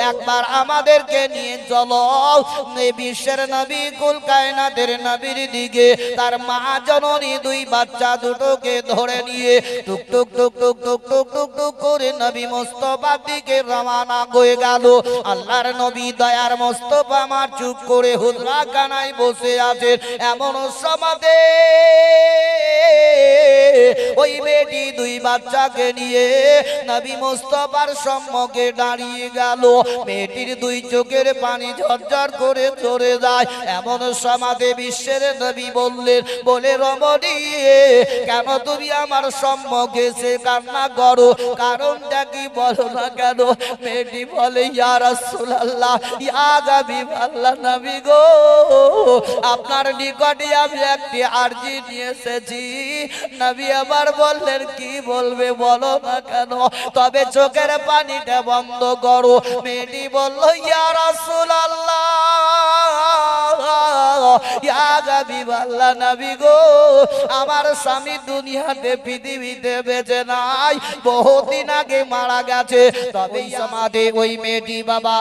একবার আমাদেরকে নিয়ে চলো এই বিশ্বের নবী কুল কায়নাতের নবীর দিকে। তার মা জননী দুই বাচ্চা দুটোকে ধরে নিয়ে টুক টুক টুক টুক টুক টুক টুক টুক করে নবী মুস্তাফার দিকে রওনা হয়ে গেল। আল্লাহর নবী দয়ার মুস্তাফা আমার চুপ করে হুজরা খানায় বসে আছেন। এমন সমাদে ওই বেটি দুই বাচ্চাকে নিয়ে নবী মুস্তাফার সম্মুখে দাঁড়িয়ে গেল। মেয়েটির দুই চোখের পানি ঝরঝর করে ঝরে যায়। এমন সমাদে বিশ্বের নবী বললেন, বলে রমণী কেন তুমি আমার সম্মুখে এসে কান্না করো? কারণটা কি বলো না কেন? মেয়েটি বলে, ইয়া রাসূলুল্লাহ, ইয়া হাবিবাল্লাহ, নবী গো, আপনার নিকটে আমি একটি আরজি নিয়ে এসেছি। নবী আবার বললেন, কি বলবে বলো না কেন, তবে চোখের পানিটা বন্ধ করো। মেয়েটি বলল, ইয়া রাসূলুল্লাহ, ইয়া হাবিবাল্লাহ, নবী গো, আমার স্বামী দুনিয়াতে পৃথিবীতে বেঁচে নাই, বহুদিন আগে মারা গেছে। তবে সমাধি ওই মেয়েটি বাবা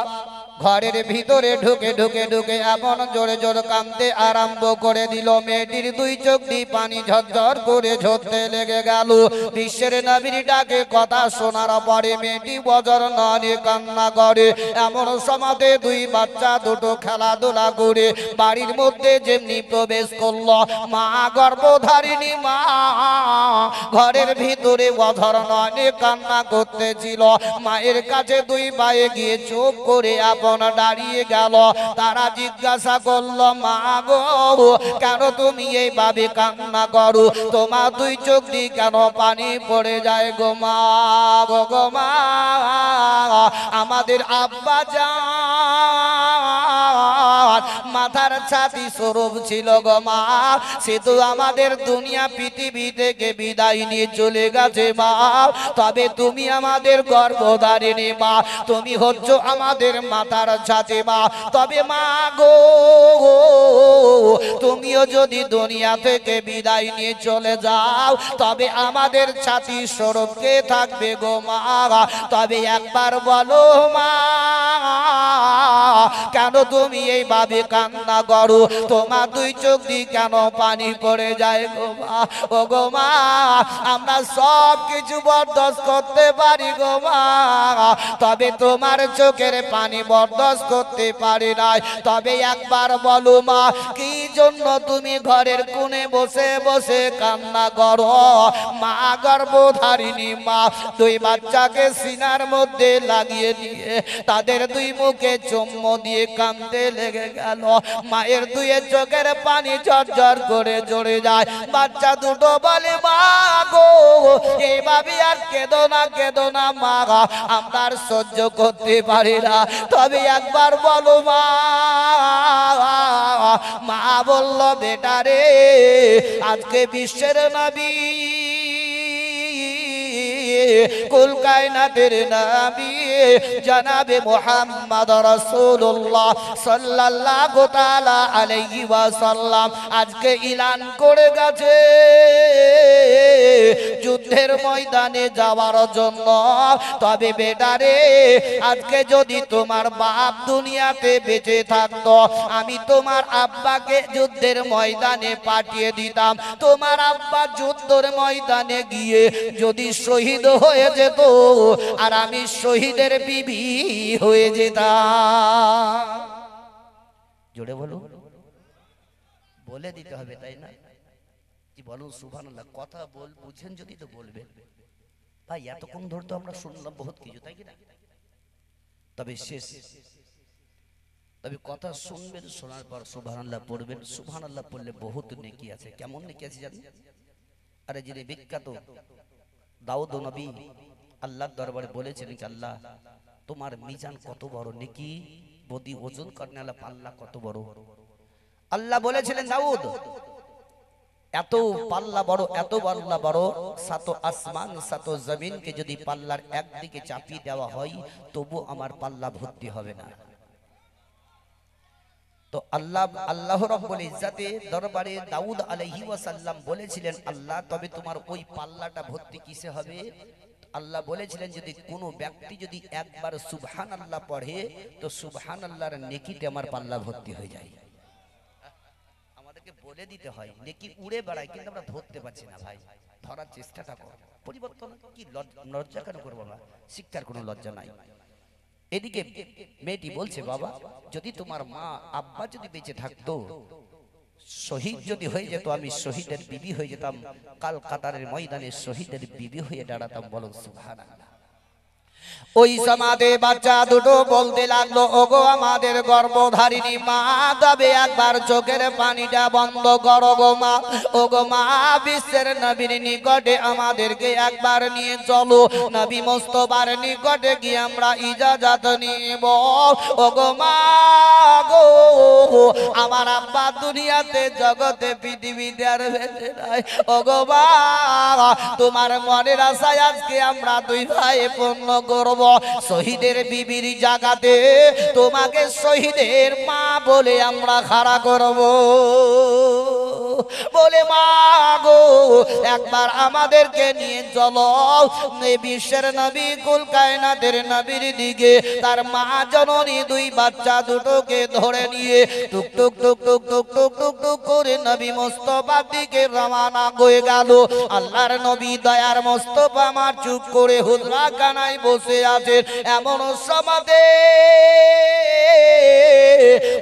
ঘরের ভিতরে ঢুকে ঢুকে ঢুকে এমন জোরে জোরে কাঁদতে আরম্ভ করে দিল। মেয়েটির দুই চোখ দিয়ে পানি ঝরঝর করে ঝরতে লেগে গেল। বিশ্বের নবীর ডাকে কথা শোনার পরে মেয়েটি বজর নয় কান্না করে। এমন সমাজে দুই বাচ্চা দুটো খেলাধুলা করে বাড়ির মধ্যে যেমনি প্রবেশ করলো, মা গর্ভধারিণী মা ঘরের ভিতরে বজর নয় কান্না করতেছিল। মায়ের কাছে দুই ভাই গিয়ে চুপ করে দাঁড়িয়ে গেল। তারা জিজ্ঞাসা করলো, মা গো, কেন তুমি এইভাবে কান্না করো? তোমার দুই চোখ দিয়ে কেন পানি পড়ে যায় গো মা? গো মা, আমাদের আব্বা জান মাথার ছাতি স্বরূপ ছিল গো মা, সে তো আমাদের দুনিয়া পৃথিবী থেকে বিদায় নিয়ে চলে গেছে মা। তবে তুমি আমাদের গর্ভধারিণী মা, তুমি হচ্ছ আমাদের মাথার ছাতি মা। তবে মা গো, তুমিও যদি দুনিয়া থেকে বিদায় নিয়ে চলে যাও, তবে আমাদের ছাতি স্বরূপ কে থাকবে গো মা? তবে একবার বলো মা, কেন তুমি এইভাবে কান্না করো? তোমার দুই চোখ দিয়ে কেন পানি পড়ে যায় গো মা? ও গো মা, আমরা সব কিছু বরদাস্ত করতে পারি গো মা, তবে তোমার চোখের পানি বরদাস্ত করতে পারি নাই। তবে একবার বলো মা, কি জন্য তুমি ঘরের কোণে বসে বসে কান্না করো? মা গর্ভধারিণী মা দুই বাচ্চাকে সিনার মধ্যে লাগিয়ে দিয়ে তাদের দুই মুখে চুম্বন দিয়ে কাঁদতে লেগে গেল। মায়ের দুই চোখের পানি ঝরঝর করে ঝরে যায়। বাচ্চা দুটো বলে, মা গো, এইভাবে আর কেঁদো না, কেঁদো না মা, আমরা আর সহ্য করতে পারি না। তবে একবার বলো মা। মা বলল, বেটা রে, আজকে বিশ্বের নবী কুল কায়নাতের নবী জনাবে মুহাম্মদ রাসূলুল্লাহ সাল্লাল্লাহু তাআলা আলাইহি ওয়াসাল্লাম আজকে ইলান করে গেছে যুদ্ধের ময়দানে যাওয়ার জন্য। তবে বেটা রে, আজকে যদি তোমার বাপ দুনিয়াতে বেঁচে থাকতো, আমি তোমার আব্বাকে যুদ্ধের ময়দানে পাঠিয়ে দিতাম। তোমার আব্বা যুদ্ধের ময়দানে গিয়ে যদি শহীদ হয়ে যেত, আর আমি শহীদের বিবি হয়ে যেতাম। জোরে বলো, বলে দিতে হবে, তাই না? কি বলুন সুবহানাল্লাহ। কথা বুঝেন যদি তো বলবেন। ভাই এতক্ষণ ধরে তো আমরা শুনলাম বহুত কিছু, তাই কি না? তবে শেষ, তবে কথা শুনবেন, শোনার পর সুবহানাল্লাহ পড়বেন। সুবহানাল্লাহ পড়লে বহুত নেকি আছে। কেমন নেকি আছে জানেন? আরে যিনি বিখ্যাত দাউদ নবী আল্লাহর দরবারে বলেছিলেন, আল্লাহ তোমার মিজান কত বড়, নেকি বদি ওজন করনেওয়ালা পাল্লা কত বড়। আল্লাহ বলেছিলেন, দাউদ এত পাল্লা বড়, এত পাল্লা বড়, সাত আসমান সাত জমিনকে যদি পাল্লার একদিকে চাপিয়ে দেওয়া হয়, তবু আমার পাল্লা ভর্তি হবে না। তো আল্লাহ রাব্বুল ইজ্জাতের দরবারে দাউদ আলাইহি ওয়াসাল্লাম বলেছিলেন, আল্লাহ তবে তোমার ওই পাল্লাটা ভর্তি কিসে হবে? আল্লাহ বলেছিলেন যদি কোনো ব্যক্তি যদি একবার সুবহানাল্লাহ পড়ে তো সুবহানাল্লাহর নেকিতে আমার পাল্লা ভর্তি হয়ে যায়। আমাদেরকে বলে দিতে হয়, নেকি উড়ে বেড়ায় কিন্তু আমরা ধরতে পারছি না ভাই, ধরার চেষ্টাটা কর। পরিবর্তন কি লজ্জা কেন করবো আমরা? শিক্ষার কোনো লজ্জা নাই। এদিকে মেয়েটি বলছে বাবা যদি তোমার মা আব্বা যদি বেঁচে থাকতো, শহীদ যদি হয়ে যেত, আমি শহীদের বিবি হয়ে যেতাম, কাল কাতারের ময়দানে শহীদের বিবি হয়ে দাঁড়াতাম। বলো সুবহানাল্লাহ। ওই সমাজে বাচ্চা দুটো বলতে লাগলো ওগো আমাদের গর্ভধারিণী মা, তবে একবার চোখের পানিটা বন্ধ করো গো মা। ওগো মা, বিশ্বের নবীর নিকটে আমাদেরকে একবার নিয়ে চলো, নবী মুস্তাফার নিকটে গিয়ে আমরা ইজাজত নিব। ওগো মা গো, আমার আব্বা দুনিয়াতে জগতে পৃথিবীতে আর বেঁচে নাই। ওগো মা, তোমার মনের আশায় আজকে আমরা দুই ভাই পূর্ণ করব। শহীদের বিবির জায়গাতে তোমাকে শহীদের মা বলে আমরা খাড়া করব। বলে মা গো, একবার আমাদেরকে নিয়ে চলো বিশ্বের নবী কুল কায়নাতের নবীর দিকে। তার মা জননী দুই বাচ্চা দুটোকে ধরে নিয়ে টুক টুক টুক টুক টুক টুক টুক টুক করে নবী মুস্তাফার দিকে রওনা হয়ে গেল। আল্লাহর নবী দয়ার মুস্তাফা আমার চুপ করে হুজরা কানায় বসে আছে। এমন সমাজে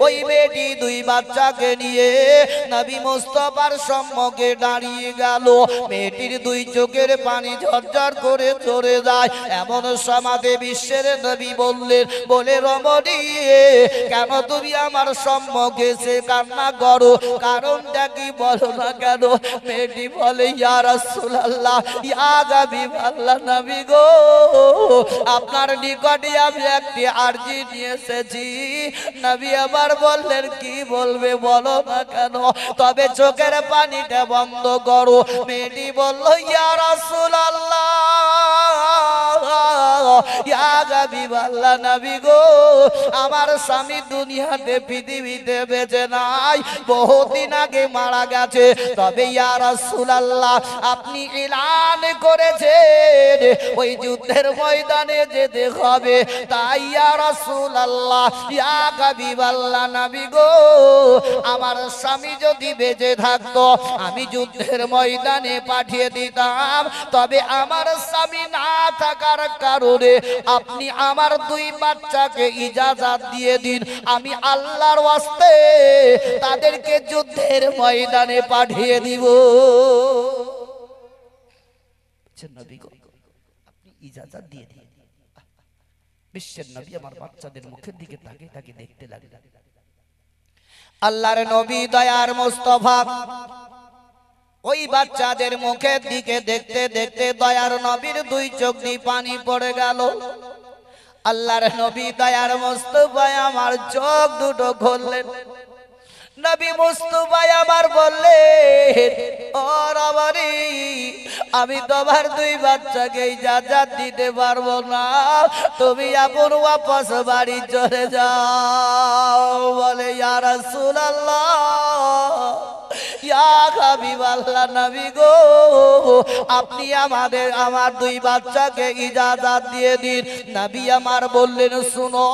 ওই মেয়েটি দুই বাচ্চাকে নিয়ে নবী মুস্তাফার সম্মুখে দাঁড়িয়ে গেল। মেয়েটির দুই চোখের পানি ঝরঝর করে ঝরে যায়। এমন সমাজে বিশ্বের নবী বললেন, বলে রমণী কেন তুমি আমার সম্মুখে এসে কান্না করো, কারণটা কি বলো না কেন? মেয়েটি বলে ইয়া রাসূলুল্লাহ, ইয়া হাবিবাল্লাহ নবী গো, আপনার নিকটে আমি একটি আরজি নিয়ে এসেছি। নবী আবার বললেন কি বলবে বলো না কেন, তবে চোখের পানিটা বন্ধ করো। মেয়েটি বলল ইয়া রাসূলুল্লাহ, ইয়া হাবিবাল্লাহ নবী গো, আমার স্বামী দুনিয়াতে পৃথিবীতে বেঁচে নাই, বহুদিন আগে মারা গেছে। তবে ইয়া রাসূলুল্লাহ আপনি এলান করেছেন ওই যুদ্ধের ময়দানে যেতে হবে, তাই ইয়া রাসূলুল্লাহ ইয়া হাবিবাল্লাহ নবী গো, আমার স্বামী যদি বেঁচে থাকতো আমি যুদ্ধের ময়দানে পাঠিয়ে দিতাম। তবে আমার স্বামী না থাকার কারণে আপনি আমার দুই বাচ্চাকে ইজাজত দিয়ে দিন, আমি আল্লাহর ওয়াস্তে তাদেরকে যুদ্ধের ময়দানে পাঠিয়ে দিব। নবী গো আপনি ইজাজত দিয়ে দিন। বিশ্বের নবী আমার বাচ্চাদের মুখের দিকে তাকিয়ে তাকিয়ে দেখতে লাগলেন। আল্লাহর নবী দয়ার মুস্তাফা ওই বাচ্চাদের মুখের দিকে দেখতে দেখতে দয়ার নবীর দুই চোখ দিয়ে পানি পড়ে গেল। আল্লাহর নবী দয়ার মুস্তাফা আমার চোখ দুটো খুললেন। নবী মুস্তাফা আমার বললেন, ও রমণী আমি তোমার দুই বাচ্চাকে ইজাজত দিতে পারবো না, তুমি আপন ওয়াপস বাড়ি চলে যাও। বলে ইয়া রাসূলুল্লাহ, ইয়া হাবিবাল্লাহ নবী গো, আপনি আমার দুই বাচ্চাকে ইজাজত দিয়ে দিন। নবী আমার বললেন শুনো,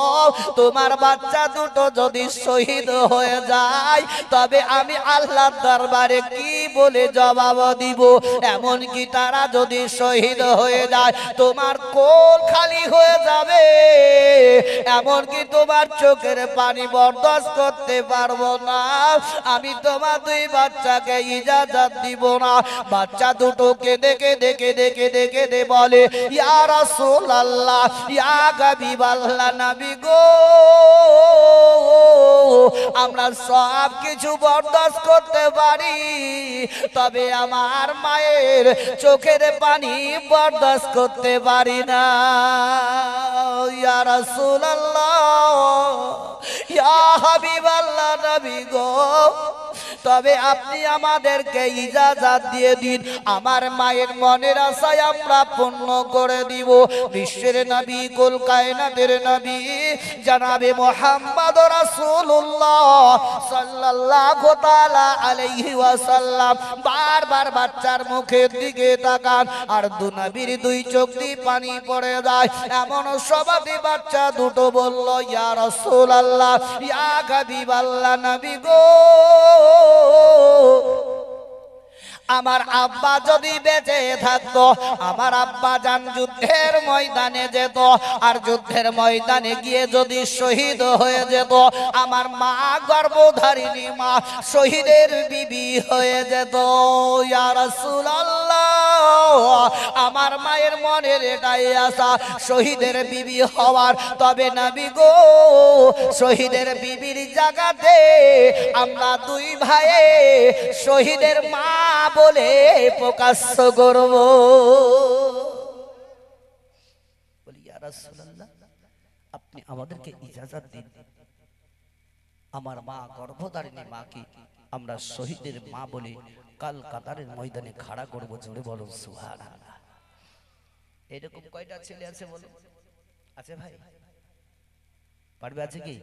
তোমার বাচ্চা দুটো যদি শহীদ হয়ে যায় তবে আমি আল্লাহর দরবারে কি বলে জবাব দিব? এমন কি তারা যদি শহীদ হয়ে যায় তোমার কোল খালি হয়ে যাবে, এমন কি তোমার চোখের পানি বরদাস্ত করতে পারবো না, আমি তোমার দুই বাচ্চাকে ইজাজত দিব না। বাচ্চা দুটো কেঁদে কেঁদে কেঁদে কেঁদে কেঁদে বলে ইয়া রাসূলুল্লাহ ইয়া হাবিবাল্লাহ নবী গো, আমরা সব কিছু বরদাস্ত করতে পারি, তবে আমার মায়ের চোখের পানি বরদাস্ত করতে পারি না। ইয়া রাসূলুল্লাহ ইয়া হাবিবাল্লাহ নবী গো, তবে আপনি আমাদেরকে ইজাজত দিয়ে দিন, আমার মায়ের মনের আশায় আমরা পূর্ণ করে দিব। বিশ্বের নবী, কুল কায়নাতের নবী জনাবে মুহাম্মদ রাসূলুল্লাহ সাল্লাল্লাহু তাআলা আলাইহি ওয়াসাল্লাম বারবার বাচ্চার মুখের দিকে তাকান, আর দু নবীর দুই চোখ দিয়ে পানি পড়ে যায়। এমন সবাই বাচ্চা দুটো বলল, ইয়া রাসূলুল্লাহ, ইয়া হাবিবাল্লাহ, নবী গো, আমার আব্বা যদি বেঁচে থাকতো, আমার আব্বা জান যুদ্ধের ময়দানে যেত, আর যুদ্ধের ময়দানে গিয়ে যদি শহীদ হয়ে যেত, আমার মা গর্ভধারিণী মা শহীদের বিবি হয়ে যেত। ইয়া রাসূলুল্লাহ, আমার মায়ের মনের এটাই আশা, শহীদের বিবি হওয়ার। তবে নবী গো, শহীদের বিবির জায়গাতে আমরা দুই ভাই শহীদের মা বলে প্রকাশ্য করব। বলি, ইয়া রাসূলুল্লাহ, আপনি আমাদেরকে ইজাজত দিন, আমার মা গর্ভধারিণী মাকে আমরা শহীদের মা বলে কাল কাতারের ময়দানে খাড়া করব। জোরে বলো সুবহানাল্লাহ। এরকম কয়টা ছেলে আছে বলো? আছে ভাই? পারবে? আছে কি?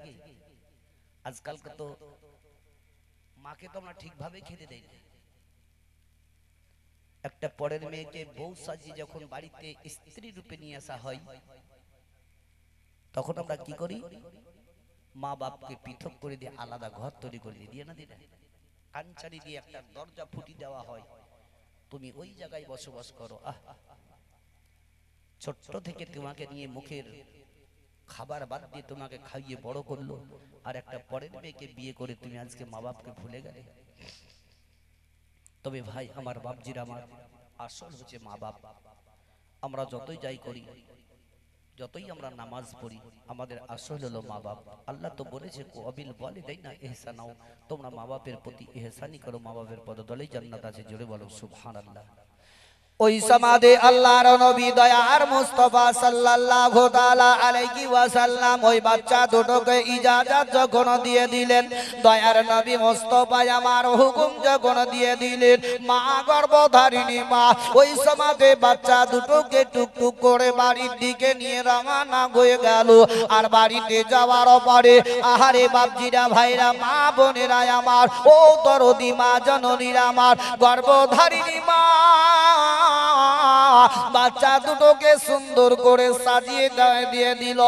আজকাল তো মাকে তো আমরা ঠিকভাবে খেতে দেই না। একটা পরের মেয়েকে বউ সাজিয়ে যখন বাড়িতে স্ত্রী রূপে নিয়ে আসা হয়, তখন আমরা কি করি? মা বাপকে পৃথক করে দিয়ে আলাদা ঘর তৈরি করে দিয়ে না দিলে কাঞ্চারি দিয়ে একটা দরজা ফুটি দেওয়া হয়, তুমি ওই জায়গায় বসবাস করো। ছোট্ট থেকে তোমাকে নিয়ে মুখের খাবার বাদ দিয়ে তোমাকে খাইয়ে বড় করলো, আর একটা পরের মেয়েকে বিয়ে করে তুমি আজকে মা বাপকে ভুলে গেলে। তবে ভাই আমার বাপজির, আমার আসল হচ্ছে মা বাপ। আমরা যতই যাই করি, যতই আমরা নামাজ পড়ি, আমাদের আসল হলো মা বাপ। আল্লাহ তো বলেছে, কবিল বলে দেয় না ইহসানাও, তোমরা মা বাপের প্রতি ইহসানি করো, মা বাপের পদতলেই জান্নাত আছে। জোরে বলো সুবহানাল্লাহ। ওই সমাদে আল্লাহর নবী দয়ার মুস্তাফা সাল্লাল্লাহু তাআলা আলাইহি ওয়াসাল্লাম ওই বাচ্চা দুটোকে ইজাজত যখন দিয়ে দিলেন, দয়ার নবী মুস্তাফা আমার হুকুম যখন দিয়ে দিলেন, মা গর্ভধারিণী মা ওই সমাদে বাচ্চা দুটোকে টুকটুক করে বাড়ির দিকে নিয়ে রওনা হয়ে গেল। আর বাড়িতে যাওয়ার পরে আহারে বাপজিরা, ভাইরা, মা বোনেরা আমার, ও দরদি মা জননীরা আমার, গর্ভধারিণী মা বাচ্চা দুটোকে সুন্দর করে সাজিয়ে দিয়ে দিল।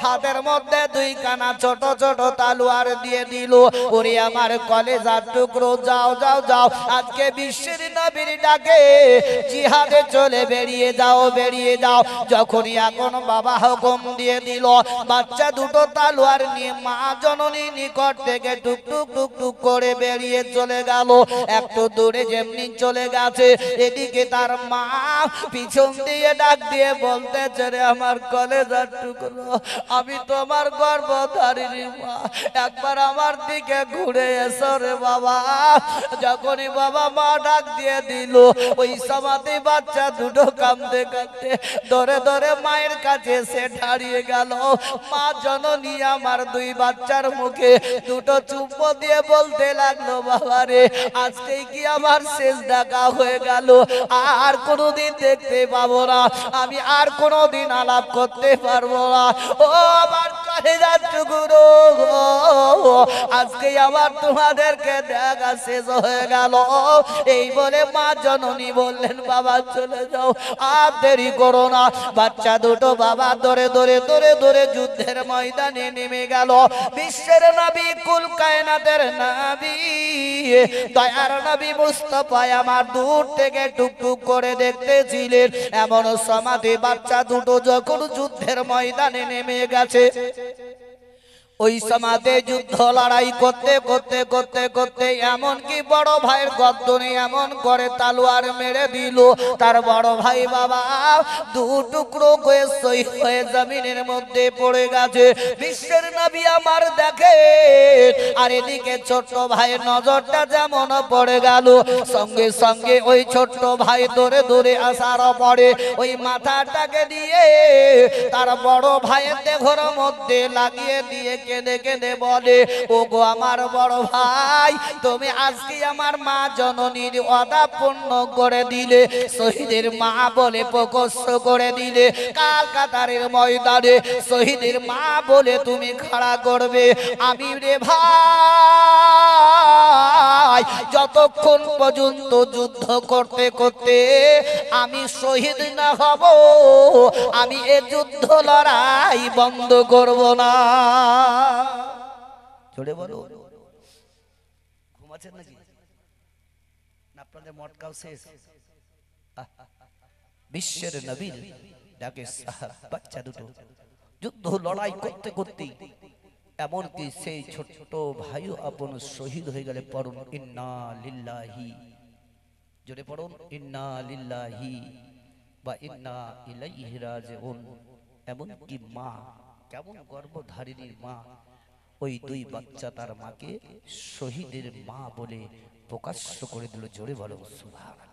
হাতের মধ্যে দুই কানা ছোট ছোট তালোয়ার দিয়ে দিল। ওরে আমার কলেজার টুকরো, যাও যাও যাও, আজকে বিশ্বের নবীর ডাকে জিহাদে চলে বেরিয়ে যাও, বেরিয়ে যাও। যখনই এখন বাবা হুকুম দিয়ে দিল, বাচ্চা দুটো তালোয়ার নিয়ে মা জননী নিকট থেকে টুকটুক টুকটুক করে বেরিয়ে চলে গেল। একটু দূরে যেমনি চলে গেছে, এদিকে তার মা পিছন দিয়ে ডাক দিয়ে বলতেছে, রে আমার কলেজার টুকরো, আমি তোমার গর্ভধারিণী মা, একবার আমার দিকে ঘুরে এসো রে বাবা। যখনই বাবা মা ডাক দিয়ে দিল, ওই সমাধি বাচ্চা দুটো কাঁদতে কাঁদতে ধরে ধরে মায়ের কাছে এসে দাঁড়িয়ে গেল। মা জননী আমার দুই বাচ্চার মুখে দুটো চুম্বো দিয়ে বলতে লাগলো, বাবা রে, আজকে কি আমার শেষ দেখা হয়ে গেল, আর কোনোদিন দেখতে পাবো না, আমি আর কোনোদিন আলাপ করতে পারবো না। ও আমার কলেজার টুকরো, আজকে আবার তোমাদেরকে দেখা শেষ হয়ে গেল। এই বলে মা জননী বললেন, বাবা চলে যাও, আর দেরি করো না। বাচ্চা দুটো বাবা ধরে ধরে ধরে ধরে যুদ্ধের ময়দানে নেমে গেল। বিশ্বের নবী, কুল কায়নাতের নবী, দয়ার নবী মুস্তাফা আমার দূর থেকে টুকটুক করে দেখতেছিলেন। এমন সমাধি বাচ্চা দুটো যখন যুদ্ধের ময়দানে নেমে গেছে, ওই সমাজে যুদ্ধ লড়াই করতে করতে করতে করতে এমনকি বড় ভাইয়ের গর্দনে এমন করে তালোয়ার মেরে দিল, তার বড় ভাই বাবা দু টুকরো হয়ে শহীদ হয়ে জমিনের মধ্যে পড়ে গেছে। বিশ্বের নবী আমার দেখে, আর এদিকে ছোট্ট ভাইয়ের নজরটা যেমন পড়ে গেল, সঙ্গে সঙ্গে ওই ছোট্ট ভাই ধরে ধরে আসার পরে ওই মাথাটাকে দিয়ে তার বড় ভাইয়ের দেহর মধ্যে লাগিয়ে দিয়ে কেঁদে কেঁদে বলে, ওগো আমার বড় ভাই, তুমি আজকে আমার মা জননীর ওয়াদা পূর্ণ করে দিলে, শহীদের মা বলে প্রকাশ্য করে দিলে, কালকাতারের ময়দানে শহীদের মা বলে তুমি খাড়া করবে। আমি রে ভাই যতক্ষণ পর্যন্ত যুদ্ধ করতে করতে আমি শহীদ না হব, আমি এ যুদ্ধ লড়াই বন্ধ করব না। জোরে বলো, ঘুমাচ্ছেন নাকি না আপনাদের মটকাও শেষ? বিশ্বের নবীর ডাকে বাচ্চা দুটো যুদ্ধ লড়াই করতে করতে এমনকি সেই ছোট ভাইও আপন শহীদ হয়ে গেলে পড়ুন ইন্না লিল্লাহি, জোরে পড়ুন ইন্না লিল্লাহি বা ইন্না ইলাইহি রাজিউন। এমনকি মা, কেমন গর্ভধারিণীর মা, ওই দুই বাচ্চা তার মাকে শহীদের মা বলে প্রকাশ্য করে দিল। জোরে বলো সুবহানাল্লাহ।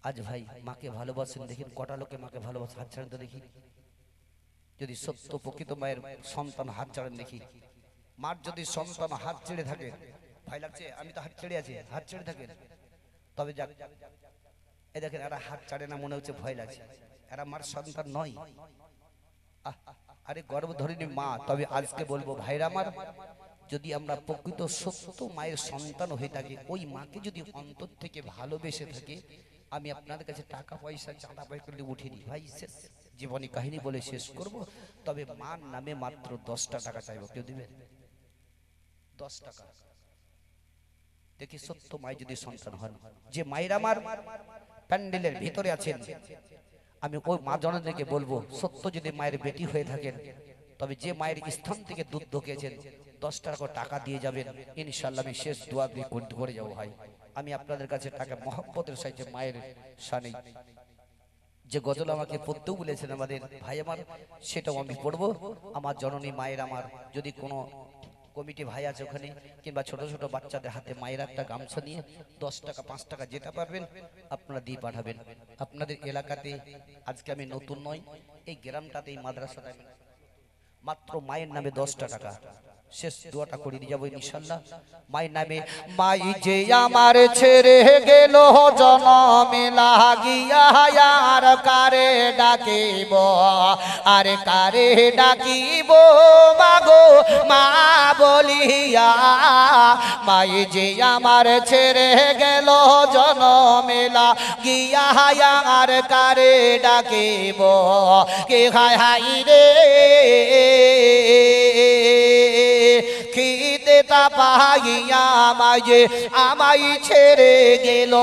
আজ ভাই মাকে ভালোবাসেন, দেখেন কটা লোকে মাকে ভালোবাসে, হাত ছাড়েন তো দেখি। যদি সত্য প্রকৃত মায়ের সন্তান হাত ছাড়েন দেখি। মার যদি সন্তান হাত ছেড়ে থাকে, ভয় লাগছে, আমি তো হাত ছেড়ে আছি, হাত ছেড়ে থাকেন, তবে যাক। এই দেখেন এরা হাত ছাড়ে না, মনে হচ্ছে ভয় লাগছে, এরা মার সন্তান নয়। আরে গর্ভধারিণী মা। তবে আজকে বলবো ভাইরা আমার, যদি আমরা প্রকৃত সত্য মায়ের সন্তান হয়ে থাকি, ওই মাকে যদি অন্তর থেকে ভালোবেসে থাকে, আমি আপনাদের কাছে টাকা পয়সা চাঁদা পয়সা উঠিনি ভাই, শেষ জীবনী কাহিনী বলে শেষ করব। তবে মার নামে মাত্র 10টা টাকা চাইবো, কেউ দিবেন? 10 টাকা। দেখি সত্য মায়ের যদি সন্তান হন, যে মায়ের আমার প্যান্ডেলের ভিতরে আছেন, আমি ওই মা জননীকে বলবো, সত্য যদি মায়ের বেটি হয়ে থাকেন, তবে যে মায়ের স্থান থেকে দুধ ঢুকেছেন 10 টাকা দিয়ে যাবেন, ইনশাআল্লাহ আমি শেষ দোয়া দিয়ে করে যাবো ভাই। আমি আপনাদের কাছে টাকা মহব্বতের সাথে মায়ের শানে যে গজল আমাকে পড়তেও বলেছেন আমাদের ভাই আমার, সেটাও আমি পড়বো। আমার জননী মায়ের আমার, যদি কোনো কমিটি ভাই আছে ওখানে, কিংবা ছোট ছোট বাচ্চাদের হাতে মায়ের একটা গামছা নিয়ে 10 টাকা 5 টাকা যেটা পারবেন আপনারা দিয়ে পাঠাবেন। আপনাদের এলাকাতে আজকে আমি নতুন নয়, এই গ্রামটাতে এই মাদ্রাসাতে মাত্র মায়ের নামে 10টা টাকা, শেষ দোয়াটা করে দিয়ে যাবো ইনশাআল্লাহ মায়ের নামে। মাই যে আমার ছেড়ে গেল জনমে লাগিয়া, আর কারে ডাকিব, আরে কারে ডাকিব মাগো মা বলিয়া। মাই যে আমার ছেড়ে গেল জনমে লাগিয়া, আর কারে ডাকিব, কে হায় হাই রে খিদে তা পাইয়া মাঝে আমায় ছেড়ে গেল।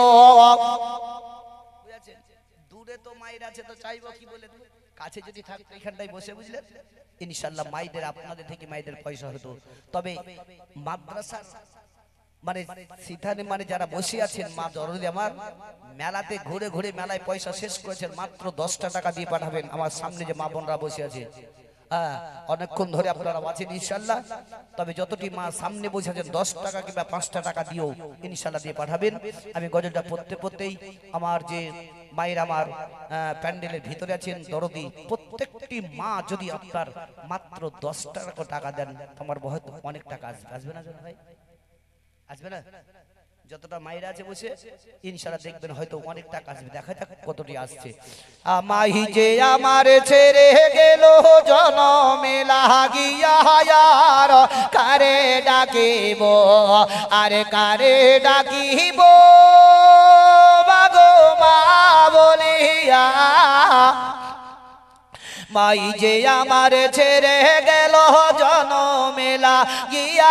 দূরে তো মায়ের আছে, তো চাইবো কি বলে, কাছে যদি থাকতো এখানটাই বসে, বুঝলেন, ইনশাআল্লাহ মায়েদের আপনাদের থেকে মায়েদের পয়সা হতো। তবে মাদ্রাসা মানে সিথানে মানে যারা বসে আছেন, মা জননী আমার মেলাতে ঘুরে ঘুরে মেলায় পয়সা শেষ করেছেন, মাত্র 10টা টাকা দিয়ে পাঠাবেন। আমার সামনে যে মা বোনরা বসে আছে, অনেকক্ষণ ধরে আপনারা আছেন ইনশাআল্লাহ, তবে যতটি মা সামনে বসে আছেন 10 টাকা কিংবা 5টা টাকা দিও ইনশাআল্লাহ দিয়ে পাঠাবেন। আমি গজলটা পড়তে পড়তেই আমার যে মায়ের আমার প্যান্ডেলের ভিতরে আছেন দরদি, প্রত্যেকটি মা যদি আপনার মাত্র 10 টাকা দেন, আমার হয়তো অনেক টাকা আসবে না ভাই, আসবে না? যতটা মায়েরা আছে বসে ইনশাআল্লাহ দেখবেন হয়তো অনেক টাকা আসবে। দেখা যাক কতটি আসছে। আমাই যে আমার ছেড়ে গেল জনমে লাগিয়া, আর কারে ডাকিব, আরে কারে ডাকিব মাগো মা বলিয়া। মাই যে আমার ছেড়ে গেল জনমে লাগিয়া,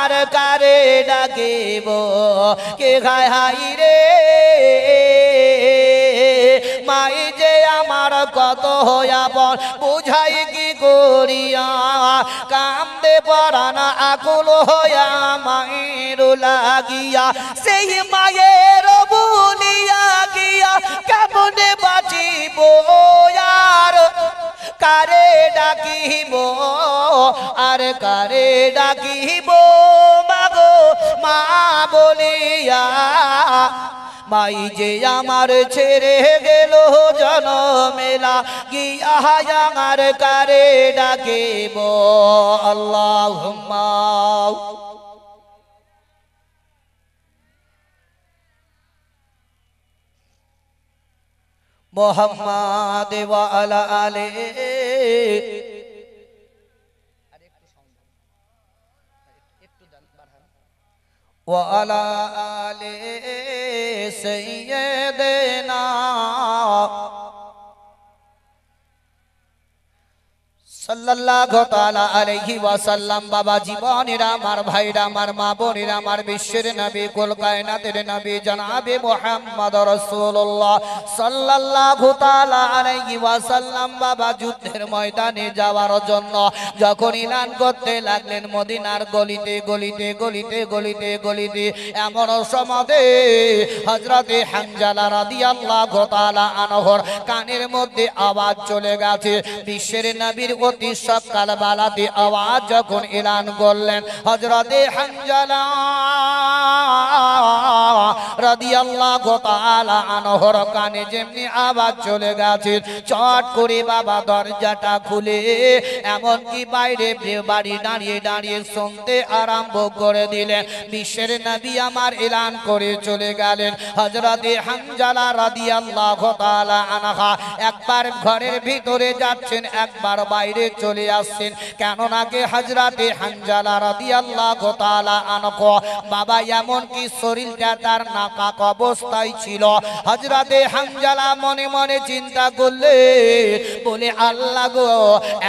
আর কারে ডাকিব, কে হায় হাই রে। মাই যে আমার কত আপন, বুঝাই কি করিয়া, কান্দে পরানা আকুল হইয়া মায়ের লাগিয়া। সেই মায়ের বলিয়া গিয়া কেমনে বাঁচিব, আর কারে ডাকিব, আর কারে ডাকিব মাগো মা বলিয়া। মাই যে আমার ছেড়ে গেল জনমেলা গিয়া আমার কারে ডাকিব আল্লাহুম্মা মুহাম্মাদ ওয়া আলা আলিহি ওয়া আলা আলিহি সাইয়্যিদিনা সাল্লাল্লাহু তাআলা আলাইহি ওয়াসাল্লাম। বাবা জীবনেরা আমার ভাইরা আমার মা বোনেরা আমার বিশ্বের নবী কুল কায়নাতের নবী জনাবে মুহাম্মদ রাসূলুল্লাহ সাল্লাল্লাহু তাআলা আলাইহি ওয়াসাল্লাম বাবা যুদ্ধের ময়দানে যাওয়ার জন্য যখন এলান করতে লাগলেন মদিনার গলিতে গলিতে গলিতে গলিতে গলিতে এমন সময়ে হযরতে হানজালা রাদিয়াল্লাহু তাআলা আনহুর কানের মধ্যে আওয়াজ চলে গেছে। বিশ্বের নবীর সকাল বেলাতে আওয়াজ যখন এলান করলেন হযরতে হানজালা রাদিয়াল্লাহু তাআলা আনহুর কানে যেমনি আওয়াজ চলে গেছে চট করে বাবা দরজাটা খুলে এমনকি বাইরে বাড়ি দাঁড়িয়ে দাঁড়িয়ে শুনতে আরম্ভ করে দিলেন। বিশ্বের নবী আমার এলান করে চলে গেলেন। হযরতে হানজালা রাদিয়াল্লাহু তাআলা আনহা একবার ঘরের ভিতরে যাচ্ছেন একবার বাইরে চলে আসছেন। কেন নাকি হযরতে হানজালা রাদিয়াল্লাহু তাআলা আনহু বাবা এমন কি শরীরটা তার নাপাক অবস্থায় ছিল। হযরতে হানজালা মনে মনে চিন্তা করলে বলে আল্লাহ গো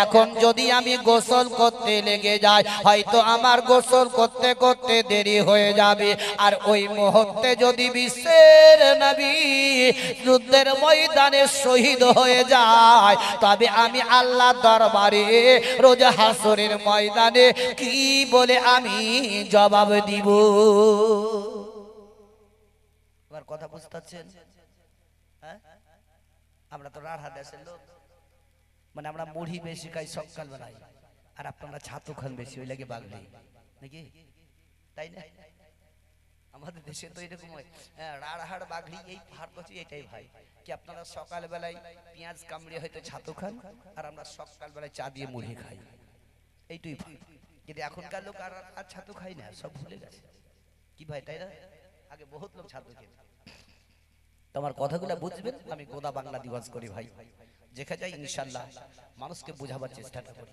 এখন যদি আমি গোসল করতে লেগে যাই হয়তো আমার গোসল করতে করতে দেরি হয়ে যাবে। আর ওই মুহূর্তে যদি বিশ্বের নবী যুদ্ধের ময়দানে শহীদ হয়ে যায় তবে আমি আল্লাহ দরবারে রোজ হাসরের ময়দানে কি বলে আমি জবাব দিব। এবার কথা বুঝতে পারছেন? হ্যাঁ, আমরা তো রাঢ়া দেশের লোক, মানে আমরা মুড়ি বেশি খাই সকাল বেলায়, আর আপনারা ছাতু খান বেশি, ওই লাগে বাগলি নাকি, তাই না? আমাদের দেশে তো এরকম হয়, রাঢ়াড় বাগলি এই ভার করছি এটাই ভাই কি আপনারা সকাল বেলায় পেঁয়াজ কামড়িয়ে হয়তো ছাতু খান আর আমরা সকাল বেলায় চা দিয়ে মুড়ি খাই, এইটাই ভাই। কিন্তু এখনকার লোক আর ছাতু খাই না, সব ভুলে গেছে কি ভাই, তাই না? আগে বহুত লোক ছাতু খেত। তোমার কথাগুলো বুঝবেন, আমি গোদা বাংলা দিবস করি ভাই, যেখা যাই ইনশাল্লাহ মানুষকে বোঝাবার চেষ্টাটা করি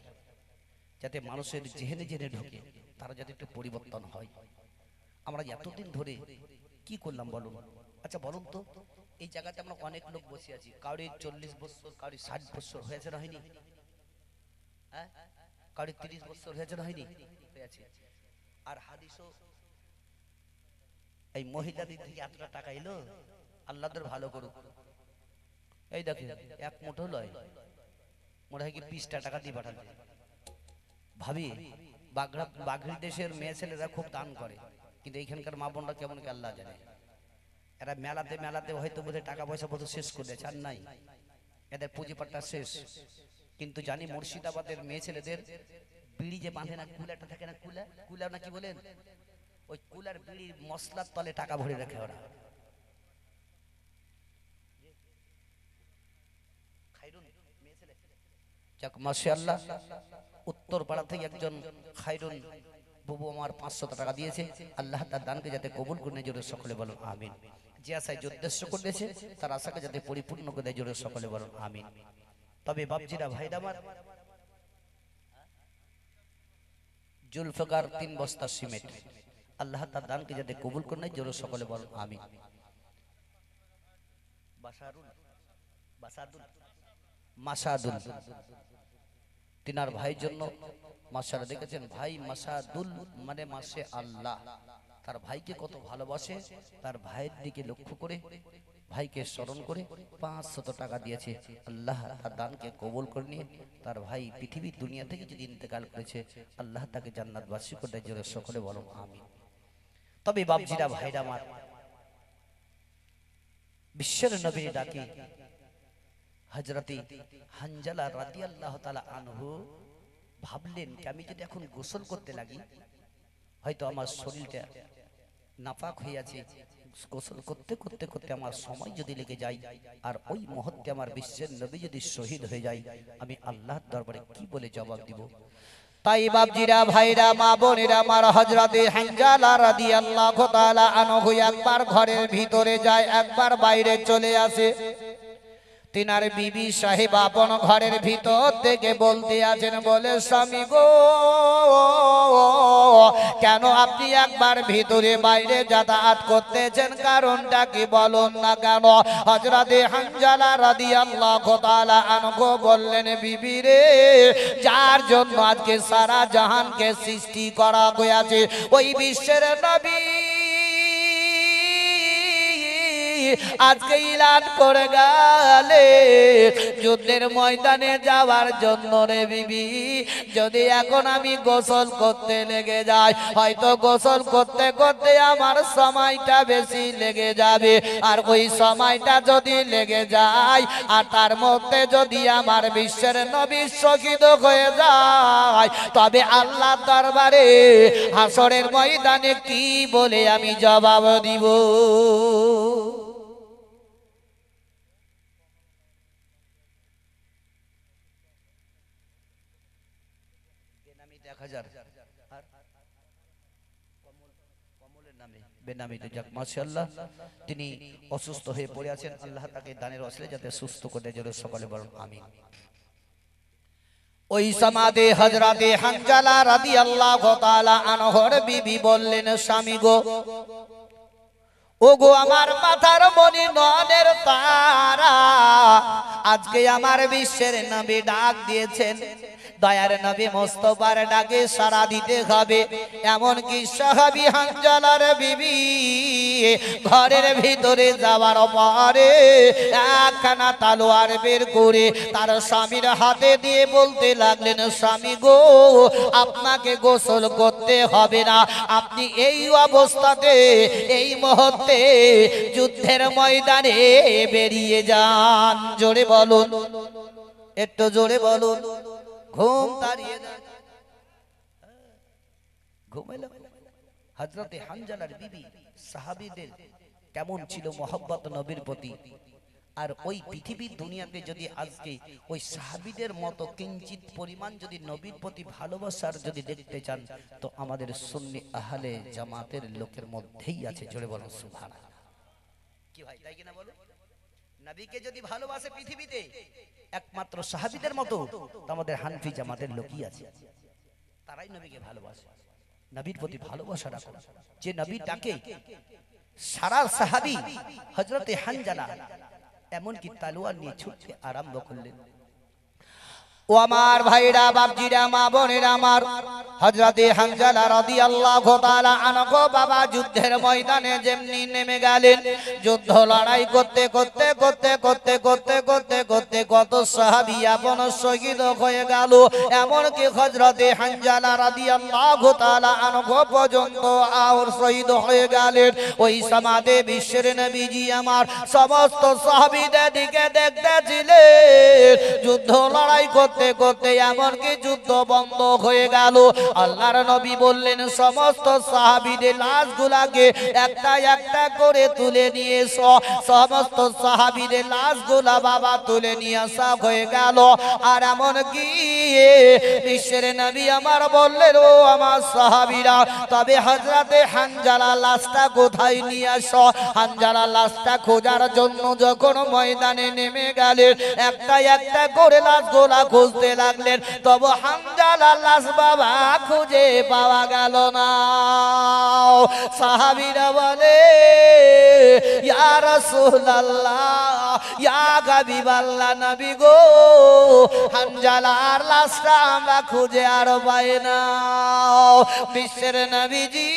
যাতে মানুষের জেহেনে জেনে ঢোকে, তারা যাতে একটু পরিবর্তন হয়। আমরা এতদিন ধরে কি করলাম বলুন? আচ্ছা বলুন তো, এই জায়গাতে আমরা অনেক লোক বসে আছি, কাউরির 40 বছর, কাউরির 60 বছর হয়েছে না হয়নি? হ্যাঁ, কাউরির 30 বছর হয়েছে না হয়নি? হয়েছে। আর হাদিসও এই মহিলাদের থেকে এতটা টাকা এলো, আল্লাহদের ভালো করুক। এই দেখেন এক মুঠো লয় মনে হয় কি 20টা টাকা দিয়ে পাঠাবে। ভাবি বাগড়ি দেশের মেয়ে ছেলেরা খুব দান করে, কিন্তু এইখানকার মা বোনরা কেমন কি আল্লাহ জানে। এরা মেলাতে মেলাতে হয়তো বোধহয় টাকা পয়সা বোধ শেষ করে দেয়, আর নাই এদের পুঁজিপাটটা শেষ। কিন্তু জানি মুর্শিদাবাদের মেয়ে ছেলেদের বিড়ি যে বাঁধে না, কুলাটা থাকে না, কুলা না কি বলেন, ওই কুলার বিড়ির মশলার তলে টাকা ভরে রাখে ওরা। যাক মাশাআল্লাহ, উত্তর পাড়া থেকে একজন খায়রুন বুবু আমার 500 টাকা দিয়েছে, আল্লাহ তার দানকে যাতে কবুল করে নেয়, জোরে সকলে বলুন আমিন। যে আশায় উদ্দেশ্য করেছে তার আশাকে যাতে পরিপূর্ণ করে দেয়, জোরে সকলে বলুন আমিন। তবে বাপজিরা ভাইরা আমার, জুলফিকার 3 বস্তা সিমেন্ট, আল্লাহ তার দানকে যাতে কবুল করে নেয়, জোরে সকলে বলুন আমিন। মাসাদুল তিনার ভাইয়ের জন্য মাশাআল্লাহ, দেখেছেন ভাই মাসাদুল মানে মাসে আল্লাহ, তার ভাইকে কত ভালোবাসে, তার ভাইয়ের দিকে লক্ষ্য করে ভাইকে স্মরণ করে 500 টাকা দিয়েছে। আল্লাহ তার দানকে কবুল করে নিয়ে তার ভাই পৃথিবীর দুনিয়া থেকে যদি ইন্তেকাল করেছে, আল্লাহ তাকে জান্নাতবাসী করে দেয়, জোরে সকলে বলুন আমিন। তবে বাপজিরা ভাইরা আমার, বিশ্বের নবীর ডাকে হযরতে হানজালা রাদিয়াল্লাহু তাআলা আনহু ভাবলেন যে আমি যদি এখন গোসল করতে লাগি হয়তো আমার শরীরটা নাপাক হয়ে আছে, গোসল করতে করতে করতে আমার সময় যদি লেগে যায় আর ওই মুহূর্তে আমার বিশ্বের নবী যদি শহীদ হয়ে যায়, আমি আল্লাহর দরবারে কি বলে জবাব দিব? তাই বাপজিরা, ভাইরা, মা বোনেরা, আমার হযরতে হানজালা রাদিয়াল্লাহু তাআলা আনহু একবার ঘরের ভিতরে যায়, একবার বাইরে চলে আসে। তিনার বিবি সাহেব আপন ঘরের ভিতর থেকে বলতে আছেন, বলে স্বামী গো, কেন আপনি একবার ভিতরে বাইরে যাতায়াত করতেছেন, কারণটা কি বলুন না কেন? হযরতে হানজালা রাদিয়াল্লাহু তাআলা আনহু বললেন, বিবি রে, যার জন্য আজকে সারা জাহানকে সৃষ্টি করা হয়েছে, ওই বিশ্বের নবী আজকে ইলান করে গেলে যুদ্ধের ময়দানে যাওয়ার জন্য রে বিবি। যদি এখন আমি গোসল করতে লেগে যাই, হয়তো গোসল করতে করতে আমার সময়টা বেশি লেগে যাবে, আর ওই সময়টা যদি লেগে যায় আর তার মধ্যে যদি আমার বিশ্বের নবী শহীদ হয়ে যায়, তবে আল্লাহর দরবারে হাসরের ময়দানে কি বলে আমি জবাব দিব? তিনি অসুস্থ হয়ে পড়ে আছেন, আল্লাহ তাকে দানের ওসিলায় যাতে সুস্থ করে দেয়, সকলে বলুন আমিন। ওই সমাদে হযরতে হানজালা রাদিয়াল্লাহু তাআলা আনহুর বিবি বললেন, স্বামী গো, ও গো আমার মাথার মনি নয়নের তারা, আজকে আমার বিশ্বের নবী ডাক দিয়েছেন, দয়ার নবী মুস্তাফার ডাকে সাড়া দিতে হবে। এমন কি সাহাবী হানজালার বিবি ঘরের ভিতরে যাওয়ার পরে একখানা তলোয়ার বের করে তার স্বামীর হাতে দিয়ে বলতে লাগলেন, স্বামী গো, আপনাকে গোসল করতে হবে না, আপনি এই অবস্থাতে এই মুহূর্তে যুদ্ধের ময়দানে বেরিয়ে যান। জোরে বলুন, একটু জোরে বলুন। ঘুম তাড়িয়ে দেন, ঘুমাইলো। হযরতে হানজালার বিবি সাহাবীদের কেমন ছিল মহব্বত নবীর প্রতি, আর ওই পৃথিবীর দুনিয়াতে যদি আজকে ওই সাহাবীদের মতো কিঞ্চিত পরিমাণ যদি নবীর প্রতি ভালোবাসার যদি দেখতে চান, তো আমাদের সুন্নি আহলে জামাতের লোকের মধ্যেই আছে। জোরে বলুন সুবহানাল্লাহ। কি ভাই, তাই কিনা বলো? নবীকে যদি ভালোবাসে পৃথিবীতে একমাত্র সাহাবীদের মতো, আমাদের হানফি জামাতের লোকই আছে, তারাই নবীকে ভালোবাসে। নবীর প্রতি ভালোবাসা রাখো। যে নবীটাকে সারা সাহাবী হযরতে হানজালা এমনকি তলোয়ার নিয়ে ছুটতে আরম্ভ করলেন। ও আমার ভাইরা, বাপজিরা, মা বোনেরা আমার, হযরতে হানজালা রাদিয়াল্লাহু তাআলা আনহু বাবা যুদ্ধের ময়দানে যেমনি নেমে গেলেন, যুদ্ধ লড়াই করতে করতে করতে করতে করতে করতে করতে কত সাহাবী আপন শহীদ হয়ে গেল। এমনকি হযরতে হানজালা রাদিয়াল্লাহু তাআলা আনহু পর্যন্ত আর শহীদ হয়ে গেলেন। ওই সমাদে বিশ্বের নবীজি আমার সমস্ত সাহাবীদের দিকে দেখতেছিলেন। যুদ্ধ লড়াই করতে করতে এমনকি যুদ্ধ বন্ধ হয়ে গেল। আল্লাহর নবী বললেন, সমস্ত সাহাবীদের লাশগুলাকে একটা একটা করে তুলে নিয়ে এসো। সমস্ত সাহাবীদের লাশগুলা বাবা তুলে নিয়ে আসা হয়ে গেল। আর এমনকি বিশ্বের নবী আমার বললেন, ও আমার সাহাবীরা, তবে হযরতে হানজালা লাশটা কোথায় নিয়ে আসো? হানজালা লাশটা খোঁজার জন্য যখন ময়দানে নেমে গেলেন, একটা একটা করে লাশগুলা খুঁজতে লাগলেন, তবে হানজালা লাশ বাবা খুঁজে পাওয়া গেল না। সাহাবীরা বলে, ইয়া রাসূলুল্লাহ, ইয়া হাবিবাল্লাহ, নবী গো, হানজালার লাশটা আমরা খুঁজে আর পাই না। বিশ্বের নবীজি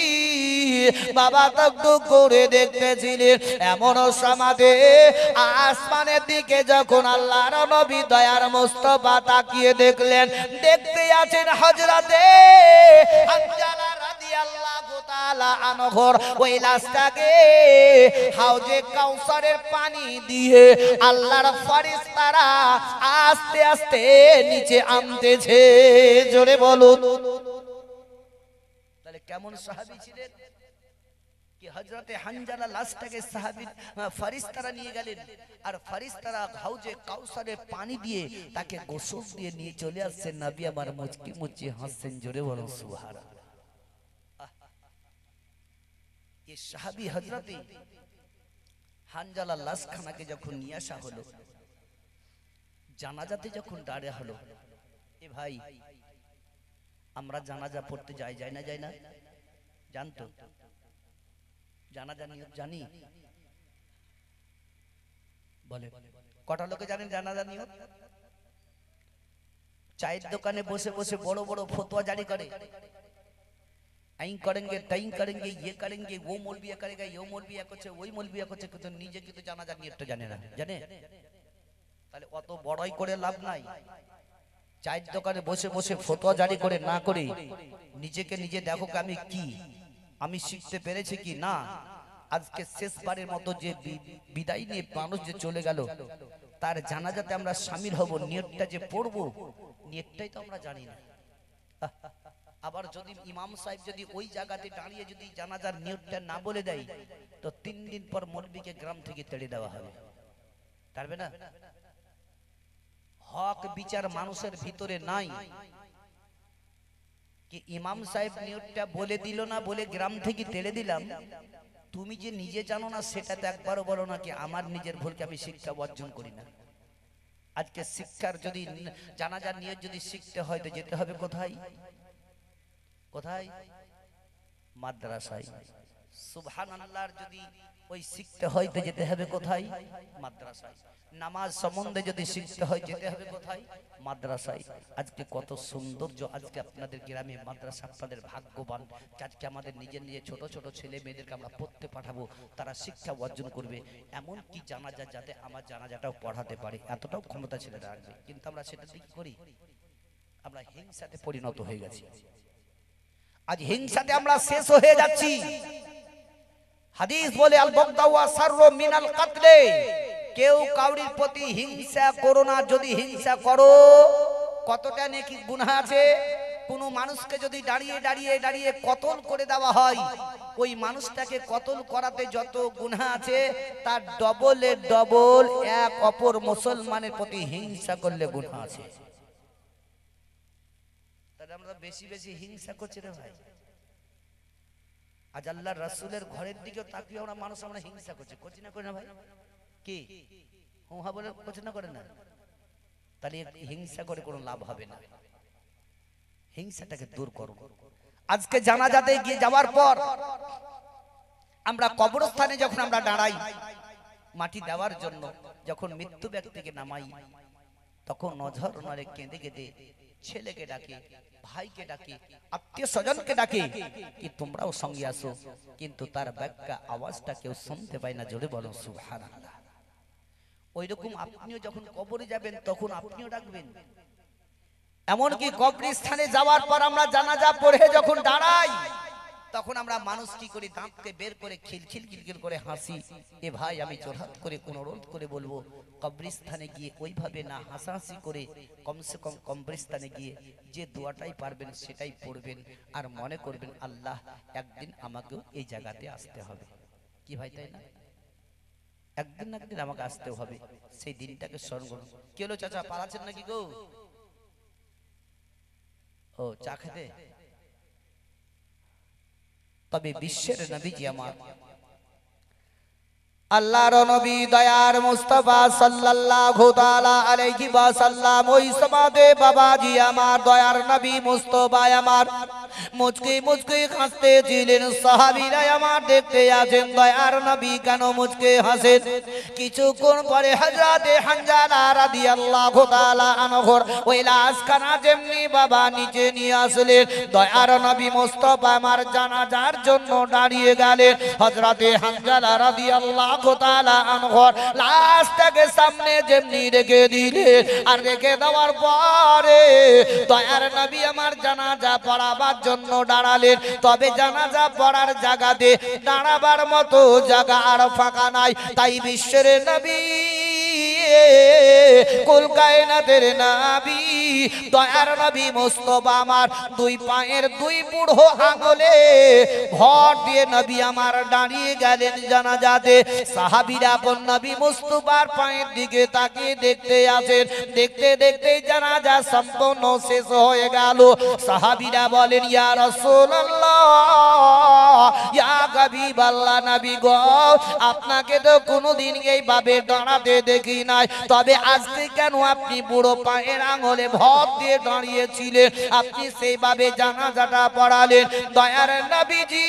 বাবা তকটুক করে দেখতেছিলেন। এমন সমাদে আসমানের দিকে যখন আল্লাহর নবী দয়ার মুস্তাফা তাকিয়ে দেখলেন, দেখতে আছেন হযরতে হানজালা রাদিয়াল্লাহু তাআলা আনহুর ওই লাশটাকে হাউজে কাউসারের পানি দিয়ে আল্লাহর ফেরেশতারা আস্তে আস্তে নিচে আনতেছে। জোরে বলুন। তাহলে কেমন সাহাবী ছিলেন? কি হযরতে হানজালা লাশটাকে সাহাবী ফেরেশতারা নিয়ে গেলেন, আর ফেরেশতারা হাউজে কাউসারে পানি দিয়ে তাকে গোসল দিয়ে নিয়ে চলে আসছেন। নবী আমার মুচকি মুচকি হাসছেন, জোরে বলো সুবহানাল্লাহ। এই সাহাবী হযরতে হানজালা লাশখানাকে যখন নিয়ে আসা হলো, জানাজাতে যখন দাঁড়া হলো, এ ভাই আমরা জানাজা পড়তে যাই না জানতো? জানাজা নিয়ত জানি? বলে কটা লোকে জানেন জানাজা নিয়ত? চায়ের দোকানে বসে বসে বড় বড় ফতোয়া জারি করে, আইন করেंगे তাইন করেंगे, ये करेंगे, वो मौलवी करेगा, ये मौलवी করছে, ওই মৌলবি করছে, কিন্তু নিজে কিন্তু জানাজা নিয়তটা জানে না। জানে? তাহলে অত বড়াই করে লাভ নাই। চায়ের দোকানে বসে বসে ফতোয়া জারি করে না করে নিজেকে নিজে দেখো আমি কি, আমি শিখতে পেরেছি কি না। আজকে শেষবারের মতো যে বিদায় নিয়ে মানুষ যে চলে গেল, তার জানাজাতে আমরা শামিল হব, নিয়তটা যে পড়ব, নিয়তটাই তো আমরা জানি না। আবার যদি ইমাম সাহেব যদি ওই জায়গাতে দাঁড়িয়ে যদি জানাজার নিয়তটা না বলে দেয়, তো 3 দিন পর মৌলবীকে গ্রাম থেকে তেড়ে দেওয়া হবে। পারবে না? হক বিচার মানুষের ভিতরে নাই কি ইমাম সাহেব নিয়তটা বলে দিল না বলে গ্রাম থেকে তেড়ে দিলাম, তুমি যে নিজে জানো না সেটা তো একবারও বলো না কি আমার নিজের ভুলকে আমি শিক্ষা অর্জন করি না। আজকে শিক্ষার যদি জানাজার নিয়ত যদি শিখতে হয় তো যেতে হবে কোথায়? কোথায়? মাদ্রাসায়। সুবহানাল্লাহর যদি ওই শিখতে হয় তো যেতে হবে কোথায়? মাদ্রাসায়। নামাজ সম্বন্ধে যদি শিখতে হয় যেতে হবে কোথায়? মাদ্রাসায়। আজকে কত সৌন্দর্য, আজকে আপনাদের গ্রামে মাদ্রাসা, আপনাদের ভাগ্যবান। আজকে আমাদের নিজের নিজের ছোট ছোট ছেলে মেয়েদেরকে আমরা পড়তে পাঠাবো, তারা শিক্ষা অর্জন করবে। এমন কি জানাজা যাতে আমার জানাজাটাও পড়াতে পারে, এতটাও ক্ষমতা ছেলেরা রাখবে। কিন্তু আমরা সেটা কি করি? আমরা হিংসাতে পরিণত হয়ে গেছি। আজ হিংসাতে আমরা শেষ হয়ে যাচ্ছি। হাদিস বলে আল বাগদাউ সাররু মিনাল কাতলে, কেউ কাউরির প্রতি হিংসা করো না। যদি হিংসা করো কতটা নেকি গুনাহ আছে। কোন মানুষকে যদি দাঁড়িয়ে দাঁড়িয়ে দাঁড়িয়ে কতল করে দেওয়া হয়, ওই মানুষটাকে কতল করাতে যত গুনাহ আছে তার ডবলে ডবল এক অপর মুসলমানের প্রতি হিংসা করলে গুনাহ আছে। তাহলে আমরা বেশি বেশি হিংসা করছি রে ভাই। আজ আল্লাহর রাসূলের ঘরের দিকে তাকিয়ে আমরা মানুষ আমরা হিংসা করছি না করি না ভাই? কি হুহা বলে করছে না করে না? তাহলে হিংসা করে কোনো লাভ হবে না। হিংসাটাকে দূর করুন। আজকে জানাজাতে গিয়ে যাওয়ার পর আমরা কবরস্থানে যখন আমরা দাঁড়াই মাটি দেওয়ার জন্য, যখন মৃত্যু ব্যক্তিকে নামাই, তখন নজর নরে কেঁদে কেঁদে ছেলেকে ডাকে, ভাইকে ডাকে, আত্মীয় স্বজনকে ডাকে কি তোমরাও সঙ্গে আসো, কিন্তু তার ব্যাখ্যা আওয়াজটা কেউ শুনতে পায় না। জোরে বলো সুবহানাল্লাহ। ওইরকম আপনিও যখন কবরে যাবেন তখন আপনিও ডাকবেন। এমনকি কবরস্থানে যাওয়ার পর আমরা জানাজা পড়ে যখন দাঁড়াই, তখন আমরা মানুষ কি করি, দাঁতকে বের করে খিলখিল খিলখিল করে হাসি। এ ভাই আমি জোরহাত করে অনুরোধ করে বলবো, কবরস্থানে গিয়ে ওইভাবে না হাসাহাসি করে কমসে কম কবরস্থানে গিয়ে যে দোয়াটাই পারবেন সেটাই পড়বেন, আর মনে করবেন আল্লাহ একদিন আমাকেও এই জায়গাতে আসতে হবে। কি ভাই তাই না? একদিন না একদিন আমাকে আসতে হবে, সেই দিনটাকে স্মরণ করুন। কি হলো চাচা, পালাচ্ছেন নাকি গো? ও চা খেতে? তবে বিশ্বের নবীজি আমার আল্লাহর নবী দয়ার মুস্তাফা সাল্লাল্লাহু তাআলা আলাইহি ওয়াসাল্লাম, ওই সমাদে বাবাজি আমার দয়ার নবী মুস্তাফা আমার মুচকি মুচকি হাসতে ছিলেন। সাহাবীরা আমার দেখতে আছেন দয়ার নবী কেন মুচকি হাসেন। কিছুক্ষণ পরে হযরতে হানজালা রাদিয়াল্লাহু তাআলা আনহুর ওই লাশখানা যেমনি বাবা নিচে নিয়ে আসলেন, দয়ার নবী মুস্তাফা আমার জানাজার জন্য দাঁড়িয়ে গেলেন। হযরতে হানজালা রাদিয়াল্লাহু তাআলা আনহুর লাশটাকে সামনে যেমনি রেখে দিলেন, আর রেখে দেওয়ার পরে দয়ার নবী আমার জানাজা পড়াবার জন্য দাঁড়ালেন। তবে জানাজা পড়ার জায়গাতে দাঁড়াবার মতো জায়গা আর ফাঁকা নাই। তাই বিশ্বের নবী কুল কায়নাতের নবী দয়ার নবী মুস্তাফা আমার দুই পায়ের দুই বুড়ো আঙুলে ভর দিয়ে নবী আমার দাঁড়িয়ে গেলেন জানাজাতে। সাহাবীরা কোন নবী মুস্তাফার পায়ের দিকে তাকিয়ে দেখতে আছেন। দেখতে দেখতে জানাজা সম্পূর্ণ শেষ হয়ে গেল। সাহাবীরা বলেন, ইয়া রাসূলুল্লাহ, ইয়া হাবিবাল্লাহ, নবী গো, আপনাকে তো কোনোদিন এইভাবে দাঁড়াতে দেখি নাই, তবে আজকে কেন আপনি বুড়ো পায়ের আঙুলে ভর দিয়ে দাঁড়িয়েছিলেন? আপনি সেইভাবে জানাজাটা পড়ালেন। দয়ার নবীজি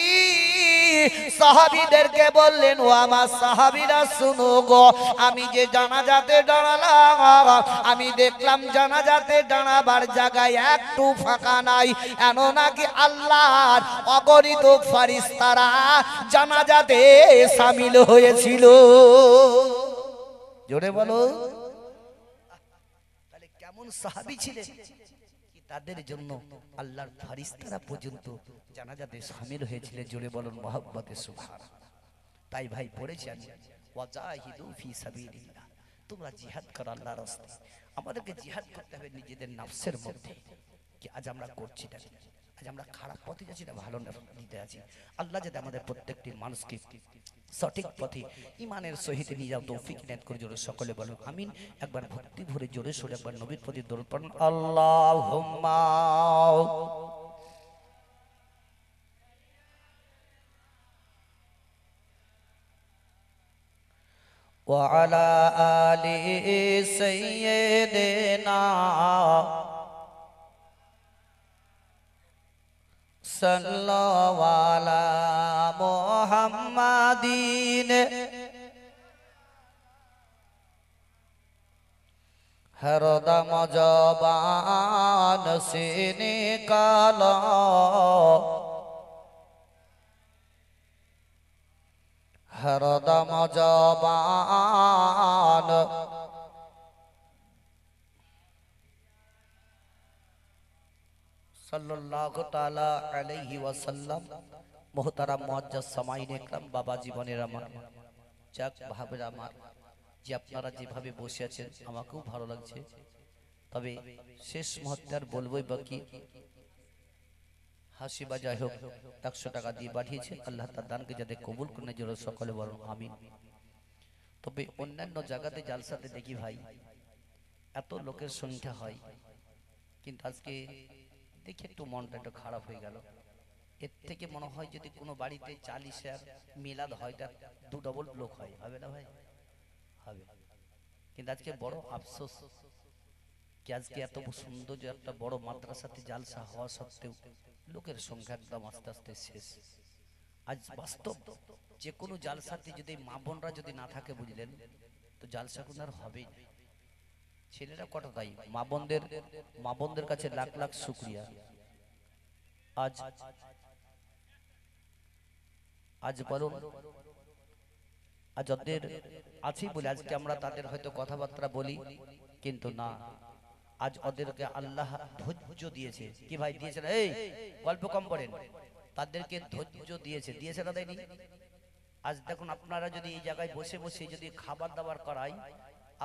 সাহাবীদেরকে বললেন, ও আমার সাহাবীরা শুনো গো, আমি যে জানাজাতে দাঁড়ালাম, আমি দেখলাম জানাজাতে দাঁড়াবার জায়গায় একটু ফাঁকা নাই। এন নাকি আল্লাহর অগণিত ফেরেশতারা জানাজাতে শামিল হয়েছিল। জোরে বলো, তাহলে কেমন সাহাবী ছিলেন কি তাদের জন্য আল্লাহর ফেরেশতারা পর্যন্ত জানাজাতে শামিল হয়েছিল। জোরে বলুন মহব্বতে সুবহানাল্লাহ। তাই ভাই পড়েছি আমি, ওয়াজাহিদু ফি সাবিলিল্লাহ, তোমরা জিহাদ করো আল্লাহর রাস্তায়। আমাদেরকে জিহাদ করতে হবে নিজেদের নফসের মধ্যে। কি আজ আমরা করছি না? আজ আমরা খারাপ পথে যাচ্ছি না ভালো নিতে আছি? আল্লাহ যাতে আমাদের প্রত্যেকটি মানুষকে সঠিক পথে ইমানের সহিত নিয়ে যাও তৌফিক ইনায়েত করে। জোরে সকলে বলুন আমিন। একবার ভক্তি ভরে জোরে সোরে একবার নবীর প্রতি দরুদ পড়ুন, আল্লাহুম্মা ওয়া আলা আলি সাইয়্যিদিনা সাল্লাল্লাহু আলা মুহাম্মাদিন হরদম জবান সে নিকালো হরদম জবান সাল্লাল্লাহু তাআলা আলাইহি ওয়াসাল্লাম। মুহতারাম মুআজ্জাজ সামাইন ইকরাম, বাবা জীবনের আমার যাক ভাবের আমার, যে আপনারা যেভাবে বসে আছেন আমাকেও ভালো লাগছে। তবে শেষ মুহূর্তে আর বলবোই বাকি, হাসি বা যাই হোক 100 টাকা দিয়ে পাঠিয়েছে, আল্লাহ তার দানকে যাতে কবুল করে। জোরে সকলে বলুন আমিন। তবে অন্যান্য জায়গাতে জালসাতে দেখি ভাই এত লোকের সংখ্যা হয়, কিন্তু আজকে দেখে একটু মনটা একটু খারাপ হয়ে গেল। এর থেকে মনে হয় যদি কোনো বাড়িতে 40 মিলাদ হয়, তার 2 ডবল লোক হয়, হবে না ভাই? হবে। কিন্তু আজকে বড় আফসোস কি আজকে এত সুন্দর যে একটা বড় মাদ্রাসাতে জালসা হওয়া সত্ত্বেও লোকের সংখ্যা একদম আস্তে আস্তে শেষ। আজ বাস্তব যে কোনো জালসাতে যদি মা বোনরা যদি না থাকে, বুঝলেন, তো জালসা কোনো আর হবেই না। ছেলেরা কত তাই মা বোনদের কাছে লাখ লাখ শুকরিয়া। আজ বলুন, আজ ওদের আছি বলে আজকে আমরা তাদের হয়তো কথাবার্তা বলি, কিন্তু না, আজ ওদেরকে আল্লাহ ধৈর্য দিয়েছে। কি ভাই দিয়েছে না? এই গল্প কম পড়েন, তাদেরকে ধৈর্য দিয়েছে না দেয়নি? আজ দেখুন, আপনারা যদি এই জায়গায় বসে বসে যদি খাবার দাবার করাই,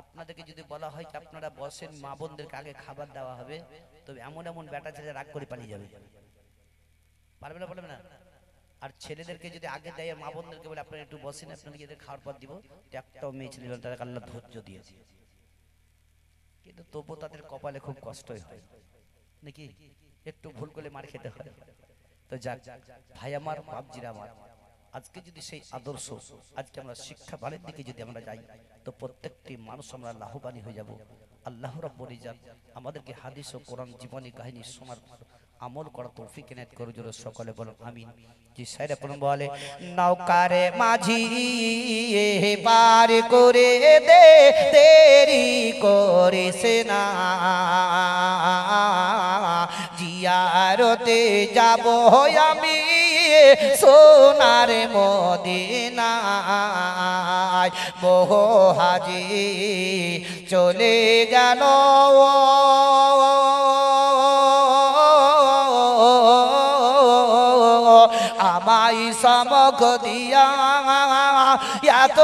আপনাদেরকে যদি বলা হয় কি আপনারা বসেন, মা বোনদেরকে আগে খাবার দেওয়া হবে, তবে এমন এমন বেটা ছেলে রাগ করে পালিয়ে যাবে। পারবে না? বলবে না? আর ছেলেদেরকে যদি আগে দেয়, মা বোনদেরকে বলে আপনারা একটু বসেন, আপনাদেরকে এদের খাওয়ার পর দিব, একটাও মেয়ে ছেলে তাদেরকে আল্লাহ ধৈর্য দিয়েছে। কিন্তু তবু তাদের কপালে খুব কষ্টই হয় নাকি? একটু ভুল করলে মার খেতে হয়। তো যাক ভাই আমার, বাপজিরা আমার, আজকে যদি সেই আদর্শ আজকে আমরা শিক্ষা বাড়ির দিকে যদি আমরা যাই, তো প্রত্যেকটি মানুষ আমরা লাভবান হয়ে যাব। আল্লাহ রাব্বুল ইজ্জত আমাদেরকে হাদিস ও কোরআন জীবনী কাহিনী শোনার আমল করা তৌফিক ইনায়েত করুন। জোরে সকলে বলুন আমিন। যে শায়রে কোন বলে, নৌকারে মাঝি পার করে দে, দেরি করিস না, জিয়ারতে যাব আমি সোনার মদিনায়। বহু হাজি চলে গেল আমায় সমক দিয়া, এত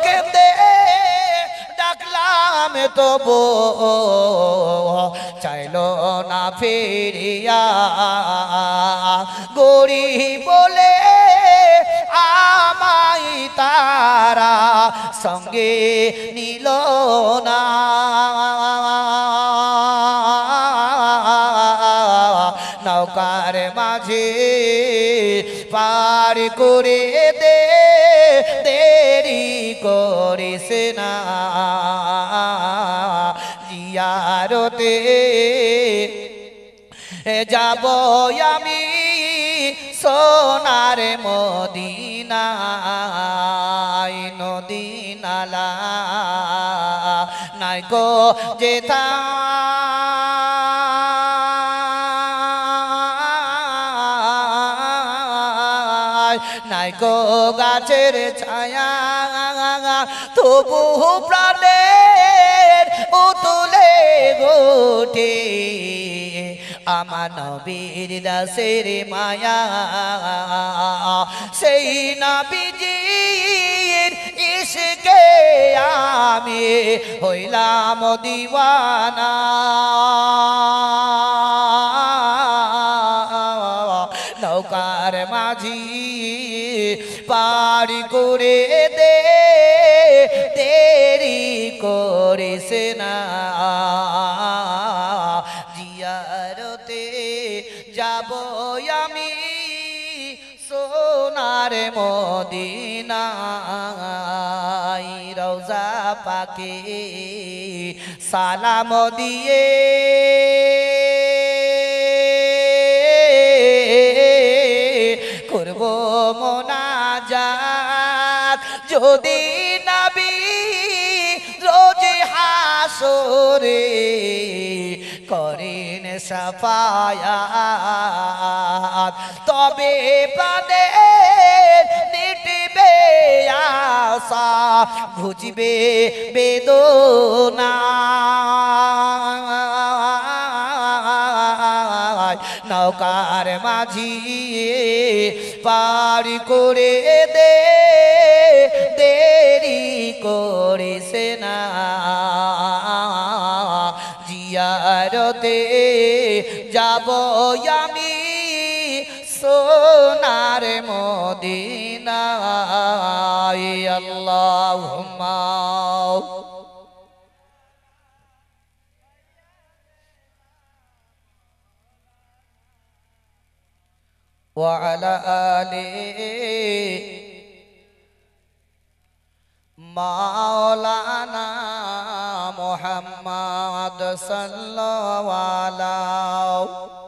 কেঁদে ডাকলাম তবু চাইলো না ফিরিয়া গরিব বলে আমায় তারা সঙ্গে নিল না নৌকার মাঝে পার করে দে দেরি করিস না জিয়ারতে যাব আমি সোনার মদিনায় নদী নালা নাই গো যেথা নাই গো গাছের ছায়া তবু প্রাণের উতুলে গোটে আমার নবীর দাসের মায়া সেই নবীজির ইশকে আমি হইলাম দিওয়ানা নৌকার মাঝি পার করে দে দেরি করিস না জিয়ারতে যাব আমি সোনার মদিনায় রওজা পাকে সালাম দিয়ে করব মোনাজাত যদি নবী রোজ হাসরে করেন সাফায়াত তবে প্রাণে মিটবে আশা বুঝবে বেদনা নৌকার মাঝি পার করে দে দেরি করিস না জিয়ারতে যাব আমি সোনার মদিনায় আল্লাহুম্মা وعلى آله مولانا محمد صلى الله عليه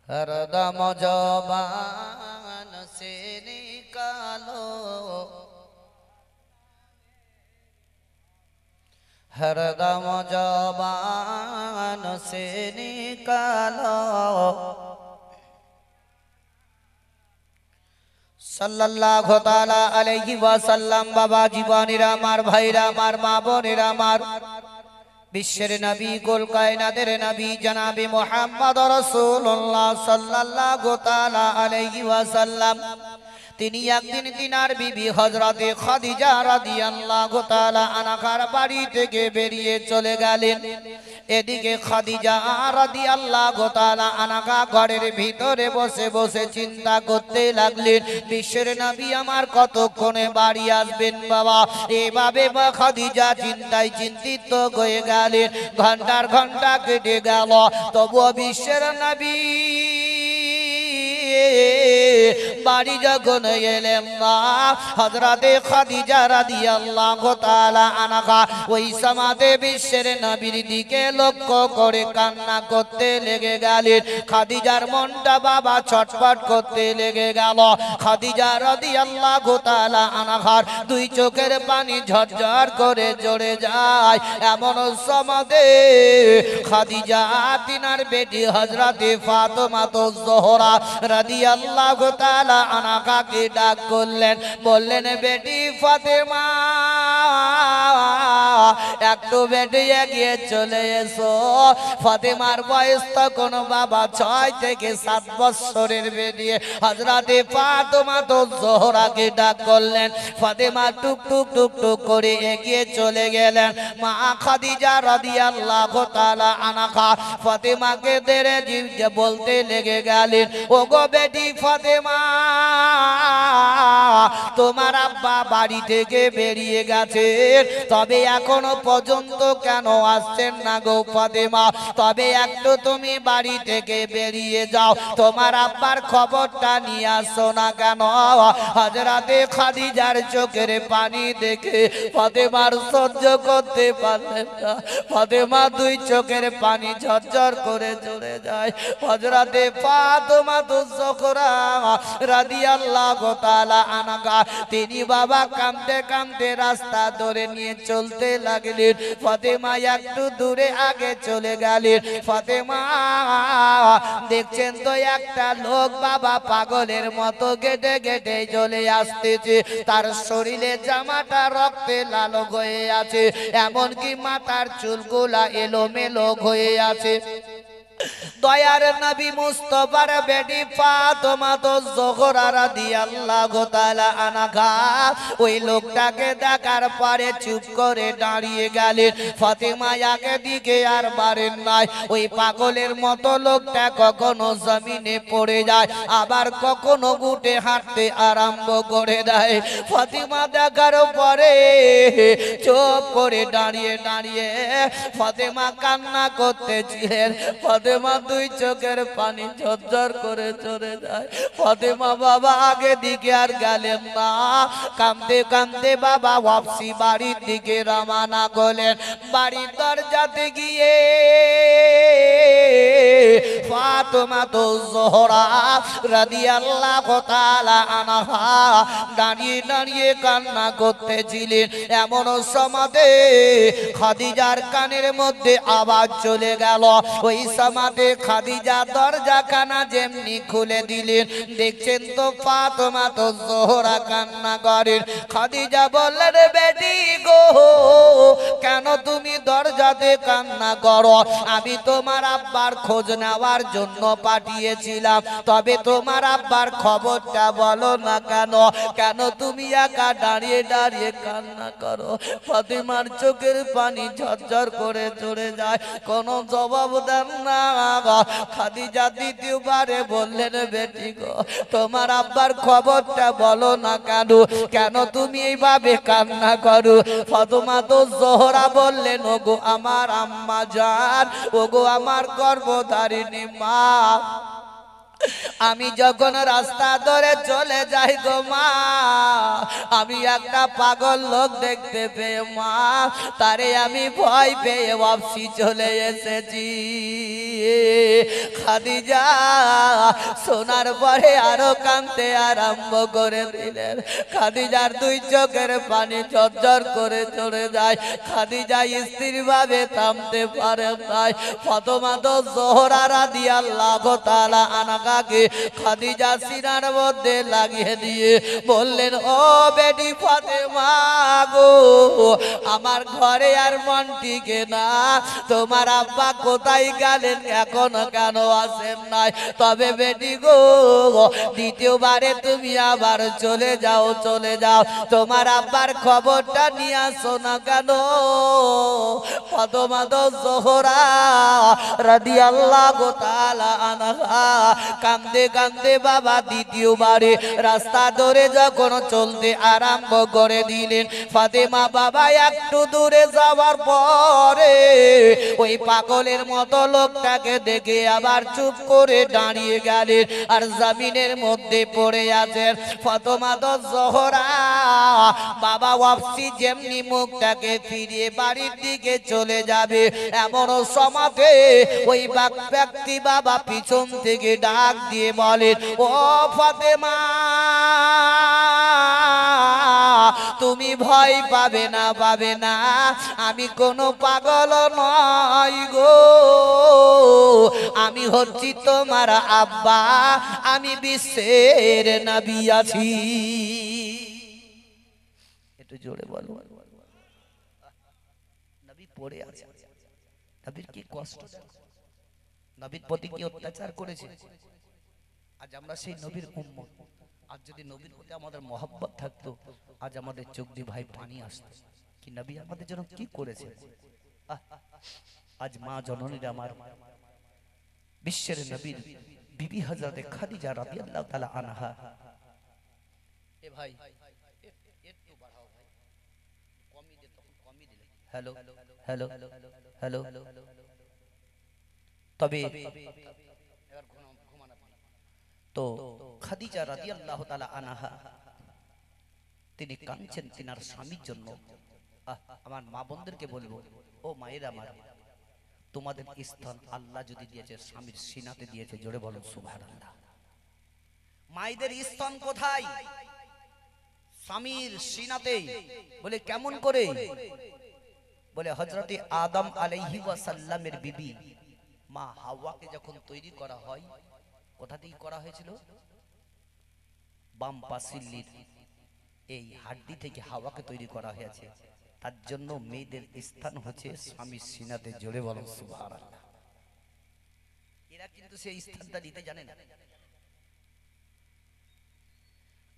हर दम ज़बान से निकालो हर दम ज़बान से निकालो सल्लल्लाहु ताला अलैहि वसल्लम बाबा जीवानीरा मार भाईरा मार माँ बोनेरा मार विश्वर नबी कुल कायनातेर नबी जनाबी मुहम्मद रसूलुल्लाह सल्लल्लाहु ताला अलैहि वसल्लम তিনি একদিন তিনার বিবি হযরতে খাদিজা রাদিয়াল্লাহু তাআলা আনহার বাড়ি থেকে বেরিয়ে চলে গেলেন এদিকে খাদিজা রাদিয়াল্লাহু তাআলা আনহা ঘরের ভিতরে বসে বসে চিন্তা করতে লাগলেন বিশ্বের নবী আমার কতক্ষণে বাড়ি আসবেন বাবা এভাবে খাদিজা চিন্তায় চিন্তিত হয়ে গেলেন ঘন্টার ঘন্টা কেটে গেল তবুও বিশ্বের নবী বাড়ি যখন এলেন না হযরতে খাদিজা রাদিয়াল্লাহু তাআলা আনহা ওই সমাতে বিশ্বের নবীর দিকে লক্ষ্য করে কান্না করতে লেগে গেলেন খাদিজার মনটা বাবা ছটফট করতে লেগে গেল খাদিজা রাদিয়াল্লাহু তাআলা আনহার দুই চোখের পানি ঝরঝর করে ঝরে যায় এমন সমাতে খাদিজা তিনার বেটি হযরতে ফাতেমা জোহরা রাদিয়াল্লাহু তাআলা আনহাকে ডাক করলেন বললেন বেটি ফাতেমা একটু বেরিয়ে গিয়ে চলে এসো। ফাতেমার বয়স তখন বাবা 6 থেকে 7 বছরের বেরিয়ে। হযরতে ফাতেমা তো জোহরাকে ডাক করলেন। ফাতেমা টুক টুক টুক টুক করে এগিয়ে চলে গেলেন। মা খাদিজা রাদিয়াল্লাহু তাআলা আনহা ফাতেমাকে ধরে জিজ্ঞাসা বলতে লেগে গেলেন, ওগো বেটি ফাতেমা, তোমার আব্বা বাড়ি থেকে বেরিয়ে গেছেন, তবে এখনো পর্যন্ত কেন আসছেন না গো ফাতেমা? তবে একটু তুমি বাড়ি থেকে বেরিয়ে যাও, তোমার আব্বার খবরটা নিয়ে আসো না কেন? হযরতে খাদিজার চোখের পানি দেখে ফাতেমার সহ্য করতে পারলেন না। ফাতেমা দুই চোখের পানি ঝরঝর করে ঝরে যায়। হযরতে ফাতেমা জোহরা রাদিয়াল্লাহু তাআলা আনহা তিনি বাবা কাঁদতে কাঁদতে রাস্তা ধরে নিয়ে চলতে লাগলেন। ফাতেমা একটু দূরে আগে চলে গেলেন। ফাতেমা দেখছেন তো একটা লোক বাবা পাগলের মতো গেটে গেটে চলে আসতেছে। তার শরীরে জামাটা রক্তে লাল হয়ে আছে, এমনকি মাথার চুলগুলা এলোমেলো হয়ে আছে। দয়ার নবী মুস্তাফার বেটি ফাতেমা তো জোহরা রাদিয়াল্লাহু তাআলা আনহা ওই লোকটাকে দেখার পরে চুপ করে দাঁড়িয়ে গেলেন। ফাতেমা আগে দিকে আর বাড়েন নাই। ওই পাগলের মতো লোকটা কখনো জমিনে পড়ে যায়, আবার কখনো উঠে হাঁটতে আরম্ভ করে দেয়। ফাতেমা দেখার পরে চুপ করে দাঁড়িয়ে দাঁড়িয়ে ফাতেমা কান্না করতেছিলেন। ফাতেমা দুই চোখের পানি ঝরঝর করে চলে যায়। ফাতেমা বাবা আগে দিকে আর গেলেন না। কাঁদতে কাঁদতে বাবা ওয়াপসি বাড়ির দিকে রওনা করলেন। বাড়ির দরজাতে গিয়ে ফাতেমা তো জোহরা রাদিয়াল্লাহু তাআলা আনহা দাঁড়িয়ে দাঁড়িয়ে কান্না করতেছিলেন। এমন সময়তে খাদিজার কানের মধ্যে আওয়াজ চলে গেল। ওই সময়তে খাদিজা দরজাখানা যেমনি খুলে দিলেন, দেখছেন তো ফাতেমা তো জোহরা কান্না করেন। খাদিজা বললেন, বেটি গো, কেন তুমি দরজাতে কান্না করো? আমি তোমার আব্বার খোঁজ নেওয়ার জন্য পাঠিয়েছিলাম, তবে তোমার আব্বার খবরটা বলো না কেন? কেন তুমি একা দাঁড়িয়ে দাঁড়িয়ে কান্না করো? ফাতেমার চোখের পানি ঝরঝর করে চলে যায়, কোনো জবাব দেন না। খাদিজা দ্বিতীয়বারে বললেন, বেটি গো, তোমার আব্বার খবরটা বলো না কেন? কেন তুমি এইভাবে কান্না করো? ফাতেমা তো জোহরা বললেন, ওগো আমার আম্মা জান, ওগো আমার গর্ভধারিণী মা, আমি যখন রাস্তা ধরে চলে যাই গো মা, আমি একটা পাগল লোক দেখতে পেয়ে মা, তারে আমি ভয় পেয়ে ওয়াপসি চলে এসেছি। খাদিজা শোনার পরে আরো কাঁদতে আরম্ভ করে দিলেন। খাদিজার দুই চোখের পানি ঝরঝর করে চলে যায়। খাদিজা স্থির ভাবে থামতে পারে নাই। ফাতেমা তো জোহরা রাদিয়াল্লাহু তাআলা আনহাকে খাদিজা সিনার মধ্যে লাগিয়ে দিয়ে বললেন, ও বেটি ফাতেমা গো, আমার ঘরে আর মন টিকে না। তোমার আব্বা কোথায় গেলেন, এখনো কেন আসেন নাই? তবে বেটি গো, দ্বিতীয়বারে তুমি আবার চলে যাও, চলে যাও, তোমার আব্বার খবরটা নিয়ে আসো না কেন? ফাতেমা তো জোহরা রাদিয়াল্লাহু তাআলা আনহা কাঁদতে কাঁদতে বাবা দ্বিতীয়বারে রাস্তা ধরে যখন চলতে আরম্ভ করে দিলেন, ফাতেমা বাবা একটু দূরে যাওয়ার পরে ওই পাগলের মতো লোকটাকে দেখে আবার চুপ করে দাঁড়িয়ে গেলেন আর জমিনের মধ্যে পড়ে আছেন। ফাতেমা তো জোহরা বাবা ওয়াপসি যেমনি মুখটাকে ফিরিয়ে বাড়ির দিকে চলে যাবে, এমন সময়তে ওই ব্যক্তি বাবা পিছন থেকে ডাক দিয়ে বলেন, ও ফাতেমা, তুমি ভয় পাবে না, পাবে না, আমি কোনো পাগল নই গো, আমি হচ্ছি তোমার আব্বা, আমি বিশ্বের নবী আছি। একটু জোরে বলো। নবী পড়ে আছে, নবীর কি কষ্ট, নবীর প্রতি কি অত্যাচার করেছে। আজ আমরা সেই নবীর উম্মত। আজ যদি নবীর প্রতি আমাদের মহব্বত থাকতো, আজ আমাদের চোখ দিয়ে ভাই পানি আসতো। কি নবী আমাদের জন্য কি করেছে। আজ মা জননীর আমার বিশ্বের নবীর বিবি হযরত খাদিজা রাদিয়াল্লাহু তাআলা আনহা। এ ভাই একটু বাড়াও ভাই, কমই দে, তখন কমই দিলে। Hello hello hello. তবে এবার ঘুমানো তো খাদিজা রাদিয়াল্লাহু তাআলা আনহা তিনি কাঁদছেন তিনার স্বামীর জন্য। আমার মা বোনদেরকে বলবো, ও মায়ের আমার, তোমাদের স্থান আল্লাহ যদি দিয়েছে স্বামীর সিনাতে দিয়েছে, জোরে বলো সুবহানাল্লাহ। মায়েদের স্থান কোথায়? স্বামীর সিনাতে। বলে কেমন করে? বলে হযরতে আদম আলাইহি ওয়াসাল্লামের বিবি মা হাওয়াকে যখন তৈরি করা হয়, কোথা থেকে করা হয়েছিল? বাম পাশিল্লির এই হাড্ডি থেকে হাওয়াকে তৈরি করা হয়েছে। তার জন্য মেয়েদের স্থান হচ্ছে স্বামীর সিনাতে, জোরে বলো সুবহানাল্লাহ। এরা কিন্তু সেই স্থানটা নিতে জানে না।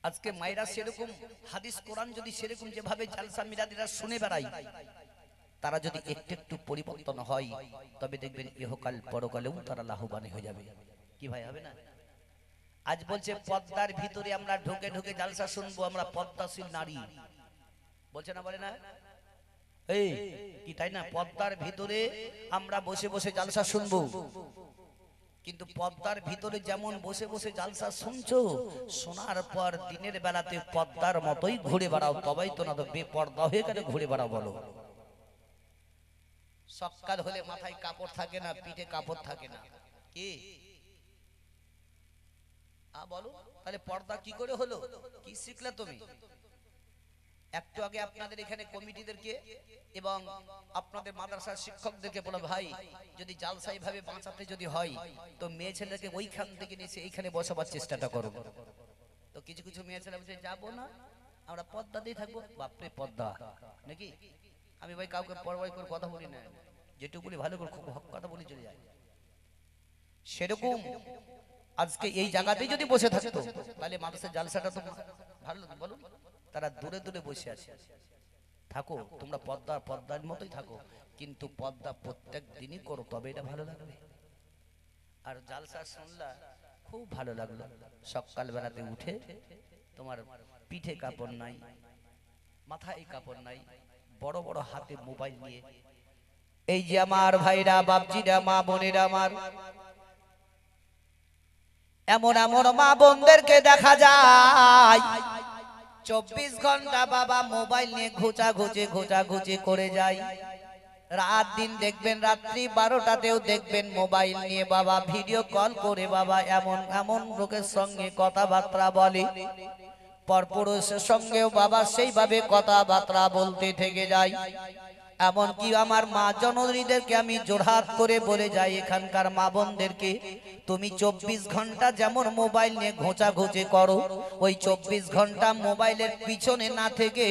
আজকে মায়েরা সেরকম হাদিস কোরআন যদি সেরকম যেভাবে জালসা মিরাদিরা শুনে বেড়ায়, তারা যদি একটু একটু পরিবর্তন হয়, তবে দেখবেন ইহকাল পরকালেও তারা লাভবান হয়ে যাবে। কি ভাই হবে না? আজ বলছে পর্দার ভিতরে আমরা ঢুকে ঢুকে জালসা শুনবো, আমরা পর্দাশীল নারী বলছে না, বলে না? এই কি তাই না? পর্দার ভিতরে আমরা বসে বসে জালসা শুনবো, কিন্তু পর্দার ভিতরে যেমন বসে বসে জালসা শুনছো, শোনার পর দিনের বেলাতে পর্দার মতোই ঘুরে বেড়াও, তবেই তো না তো বেপর্দা হয়ে গেলে ঘুরে বেড়াও। বলো, সকাল হলে মাথায় কাপড় থাকে না, পিঠে কাপড় থাকে না, কি বলো? তাহলে পর্দা কি করে হলো? কি শিখলে তুমি? একটু আগে আপনাদের এখানে কমিটিদেরকে এবং আপনাদের মাদ্রাসার শিক্ষকদেরকে বলো, ভাই যদি জালসা এইভাবে বাঁচাতে যদি হয়, তো মেয়ে ছেলেকে ওইখান থেকে নিয়ে এইখানে বসাবার চেষ্টাটা করো। তো কিছু কিছু মেয়ে ছেলে বলছে যাবো না, আমরা পর্দাতেই থাকবো। বাপরে পর্দা নাকি? আমি ভাই কাউকে পরবাই করে কথা বলি না, যেটুকু বলি ভালো করে কথা বলি চলে যায়। সেরকম আজকে এই জায়গাতেই যদি বসে থাকতো, তাহলে মাদ্রাসার জালসাটা তো ভালো লাগতো। বলো, তারা দূরে দূরে বসে আছে। থাকো তোমরা পর্দার মতোই থাকো, কিন্তু পর্দা প্রত্যেক দিনই করো, তবে এটা ভালো লাগবে। আর জালসা শুনলা খুব ভালো লাগলো, সকাল বেলাতে উঠে তোমার পিঠে কাপড় নাই, মাথায় কাপড় নাই, বড় বড় হাতে মোবাইল নিয়ে, এই যে আমার ভাইরা, বাপজিরা, মা বোনেরা আমার, এমন এমন মা বোনদেরকে দেখা যায় 24 ঘন্টা বাবা মোবাইল নিয়ে ঘোচাঘুচি করে যায়। রাত দিন দেখবেন, রাত্রি 12টাতেও দেখবেন মোবাইল নিয়ে বাবা ভিডিও কল করে বাবা এমন এমন লোকের সঙ্গে কথাবার্তা বলে, পরপুরুষের সঙ্গেও বাবা সেইভাবে কথাবার্তা বলতে থেকে যায়। এমনকি আমার মা জননীদেরকে আমি জোরহাত করে বলে যাই, এখানকার মা বোনদেরকে, তুমি 24 ঘন্টা যেমন মোবাইল নিয়ে ঘোচাঘুচি করো, ওই 24 ঘন্টা মোবাইলের পিছনে না থেকে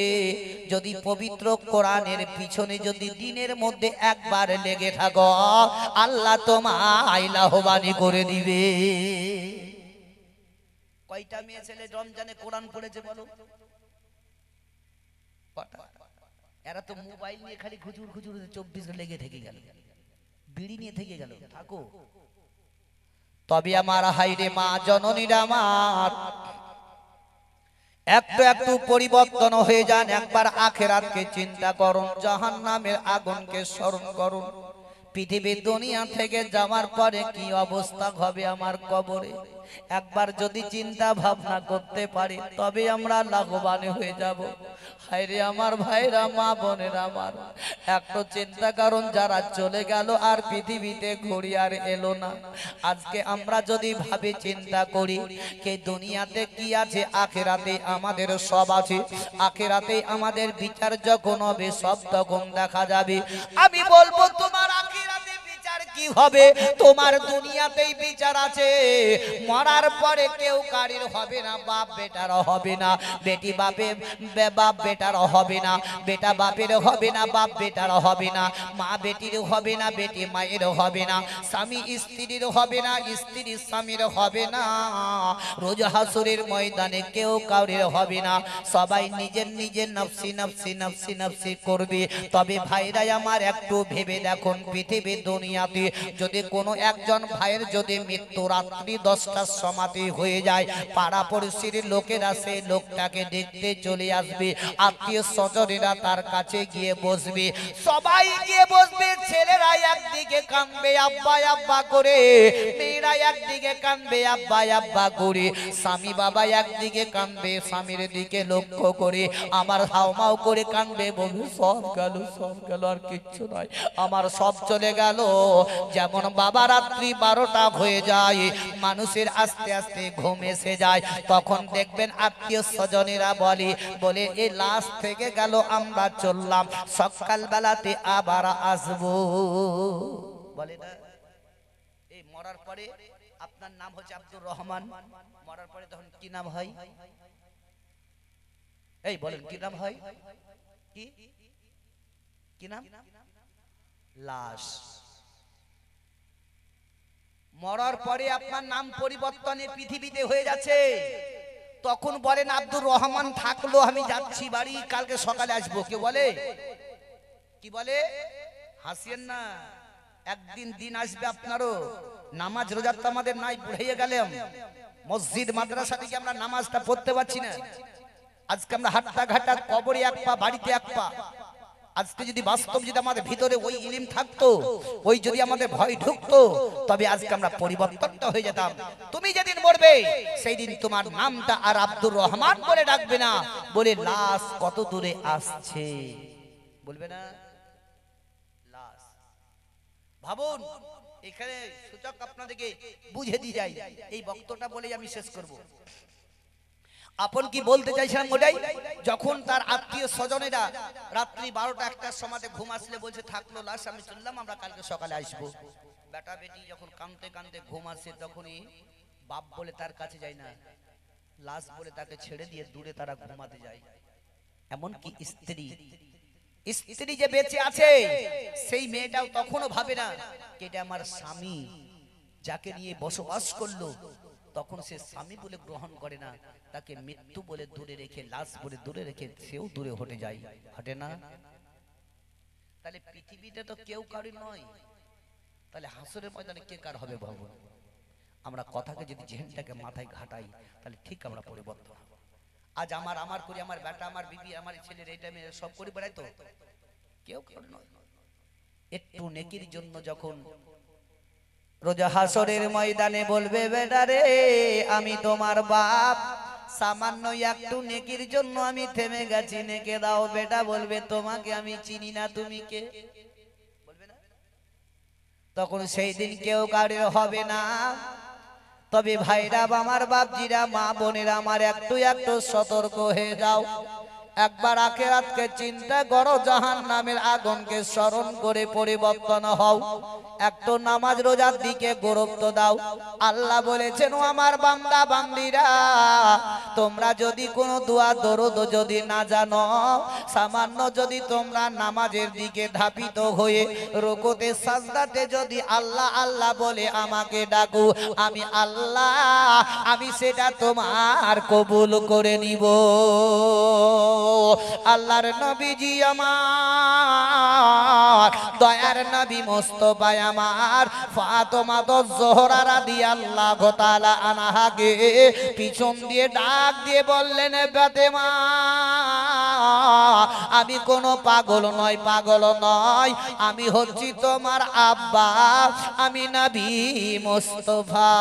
যদি পবিত্র কোরআনের পিছনে যদি দিনের মধ্যে একবার লেগে থাকো, আল্লাহ তোমায় লাভবান করে দিবে। কয়টা মেয়ে ছেলে রমজানে কোরআন পড়েছে বলো? এরা তো মোবাইল নিয়ে খালি ঘুচুর 24 লেগে থেকে গেল, বিড়ি নিয়ে থেকে গেল। থাকো, তবে আমার হাইরে মা জননীরা আমার, একটু একটু পরিবর্তন হয়ে যান। একবার আখিরাতকে চিন্তা করুন, জাহান্নামের আগুনকে স্মরণ করুন। পৃথিবীর দুনিয়া থেকে যাওয়ার পরে কি অবস্থা হবে আমার কবরে, একবার যদি চিন্তা ভাবনা করতে পারি, তবে আমরা লাভবান হয়ে যাব। হায়রে আমার ভাইরা, মা বোনেরা আমার, একটু চিন্তা করুন, যারা চলে গেল আর পৃথিবীতে ঘুরি আর এলো না, আজকে আমরা যদি ভাবে চিন্তা করি কে দুনিয়াতে কি আছে, আখিরাতে আমাদের সব আছে। আখিরাতে আমাদের বিচার যখন হবে সব তখন দেখা যাবে। আমি বলবো তোমার আখিরাতে বিচার কি হবে, তোমার দুনিয়া দুনিয়াতেই বিচার আছে, মরার পরে কেউ কারির হবে না, বাপ বেটার হবে না, বেটি বাপে বাপ বেটার হবে না, বেটা বাপের হবে না, বাপ বেটার হবে না, মা বেটির হবে না, বেটি মায়ের হবে না, স্বামী স্ত্রীর হবে না, স্ত্রী স্বামীর হবে না, রোজ হাসরের ময়দানে কেউ কাউরের হবে না, সবাই নিজের নিজের নফসি নফসি নফসি নফসি করবে। তবে ভাইরা আমার একটু ভেবে দেখুন, পৃথিবীর দুনিয়াতে যদি কোনো একজন ভাইয়ের যদি মৃত্যু রাত্রি 10টার সমাধি হয়ে যায়, পাড়া পড়শির লোকেরা সেই লোকটাকে দেখতে চলে আসবে, আত্মীয় স্বজনেরা তার কাছে গিয়ে বসবে, সবাই গিয়ে বসবে, ছেলেরা একদিকে কাঁদবে আব্বা আব্বা করে, মেয়েরা একদিকে কাঁদবে আব্বা আব্বা করে, স্বামী বাবা একদিকে কাঁদবে স্বামীর দিকে লক্ষ্য করে, আমার হাউমাউ করে কাঁদবে, বলবে সব গেল আর কিচ্ছু নয়, আমার সব চলে গেল। যেমন বাবা রাত্রি 12টা হয়ে যায়, মানুষের আস্তে আস্তে ঘুম এসে যায়, তখন দেখবেন আত্মীয় স্বজনেরা বলে এই লাশ থেকে গেল, আমরা চললাম, সকাল বেলাতে আবার আসবো। বলে না এই মরার পরে আপনার নাম হচ্ছে আব্দুর রহমান, মরার পরে তখন কি নাম হয়? এই বলেন কি নাম হয়? কি কি নাম? লাশ। মরার পরে আপনার নাম পরিবর্তনে পৃথিবীতে হয়ে যাচ্ছে, তখন বলেন আব্দুর রহমান থাকলো, আমি যাচ্ছি বাড়ি, কালকে সকালে আসবো। কে বলে? কি বলে? হাসিয়েন না, একদিন দিন আসবে আপনারও, নামাজ রোজা তো আমাদের নাই, বুড়িয়ে গেলাম, মসজিদ মাদ্রাসা থেকে আমরা নামাজটা পড়তে পারছি না, আজকে আমরা হাট্টা ঘাটা, কবরে এক পা বাড়িতে এক পা। আজকে যদি বাস্তব যদি আমাদের ভিতরে ওই ইলম থাকতো, ওই যদি আমাদের ভয় ঢুকতো, তবে আজকে আমরা পরিবর্তনটা হয়ে যেতাম। তুমি যেদিন মরবে সেই দিন তোমার নামটা আর আব্দুর রহমান বলে ডাকবে না, বলে লাশ কত দূরে আসছে বলবে না, লাশ। ভাবুন, এখানে সূচক আপনাদেরকে বুঝে দিয়ে যাই, এই বক্তব্যটা বলেই আমি শেষ করব। আপন কি বলতে চাইছিলাম ওটাই, যখন তার আত্মীয় স্বজনেরা রাত্রি 12টা 1টার সময় ঘুম আসলে বলছে থাকলো লাশ, আমি চললাম, আমরা কালকে সকালে আসবো। বেটা বেটি যখন কাঁদতে কাঁদতে ঘুম আসে, তখনই বাপ বলে তার কাছে যায় না, লাশ বলে তাকে ছেড়ে দিয়ে দূরে তারা ঘুমাতে যায়। এমনকি স্ত্রী যে বেঁচে আছে সেই মেয়েটাও তখনও ভাবে না এটা আমার স্বামী, যাকে নিয়ে বসবাস করলো, তখন সে স্বামী বলে গ্রহণ করে না, তাকে মৃত্যু বলে দূরে রেখে, লাশ বলে দূরে রেখে সেও দূরে হটে যায়, হটে না? তাহলে পৃথিবীতে তো কেউ কারো নয়, তাহলে হাসরের ময়দানে কে কার হবে ভাবুন। আমরা কথাকে যদি জেহেনটাকে মাথায় ঘাটাই, তাহলে ঠিক আমরা পরিবর্তন হব। আজ আমার করি, আমার বেটা, আমার বিবি, আমার ছেলের এইটা মেয়ে সব করি বেড়াই, তো কেউ কারো নয়। একটু নেকির জন্য যখন রোজা হাসরের ময়দানে বলবে, বেটা রে আমি তোমার বাপ, সামান্য একটু নেকির জন্য আমি থেমে গেছি, নেকে দাও। বেটা বলবে তোমাকে আমি চিনি না, তুমি কে? বলবে না? তখন সেই দিন কেউ কারোর হবে না। তবে ভাইরা আমার বাপজিরা, মা বোনেরা আমার, একটু সতর্ক হয়ে যাও। একবার আখিরাতকে চিন্তা করো, জাহান্নামের আগুনকে স্মরণ করে পরিবর্তন হও, একটু নামাজ রোজার দিকে গুরুত্ব দাও। আল্লাহ বলেছেন, ও আমার বান্দা বান্দিরা, তোমরা যদি কোনো দোয়া দরুদ যদি না জানো, সামান্য যদি তোমরা নামাজের দিকে ধাপিত হয়ে রুকুতে সাজদাতে যদি আল্লাহ আল্লাহ বলে আমাকে ডাকো, আমি আল্লাহ আমি সেটা তোমার কবুল করে নিব। আল্লাহর নবীজি আমার, দয়ার নবী মুস্তাফা আমার, ফাতেমা জোহরা রাদিয়াল্লাহু তাআলা আনহাকে পিছন দিয়ে ডাক দিয়ে বললেন, ফাতেমা আমি কোনো পাগল নয়, আমি হচ্ছি তোমার আব্বা, আমি নবী মুস্তাফা।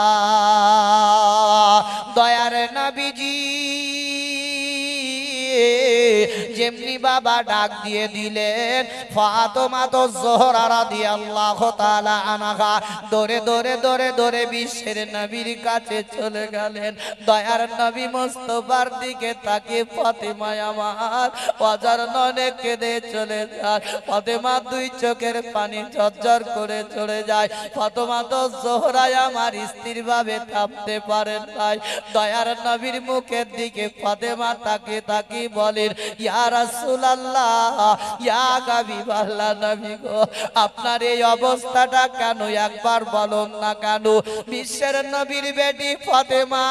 দয়ার নবীজি যেমনি বাবা ডাক দিয়ে দিলেন ফাতেমা তো জোহরা রাদিয়াল্লাহু তাআলা আনহা দৌড়ে দৌড়ে দৌড়ে দৌড়ে বিশ্বের নবীর কাছে চলে গেলেন। দয়ার নবী মুস্তাফার দিকে তাকিয়ে ফাতেমা আমার অঝর নয়নে কেঁদে চলে যায়। ফাতেমা দুই চোখের পানি ঝরঝর করে চলে যায়। ফাতেমা তো জোহরা আমার স্ত্রীর ভাবে থামতে পারেন নাই। দয়ার নবীর মুখের দিকে ফাতেমা তাকিয়ে তাকিয়ে বলেন ইয়া রাসূলুল্লাহ ইয়া হাবিবাল্লাহ নবী গো আপনার এই অবস্থাটা কেন একবার বলুন না কেন। বিশ্বের নবীর বেটি ফাতেমা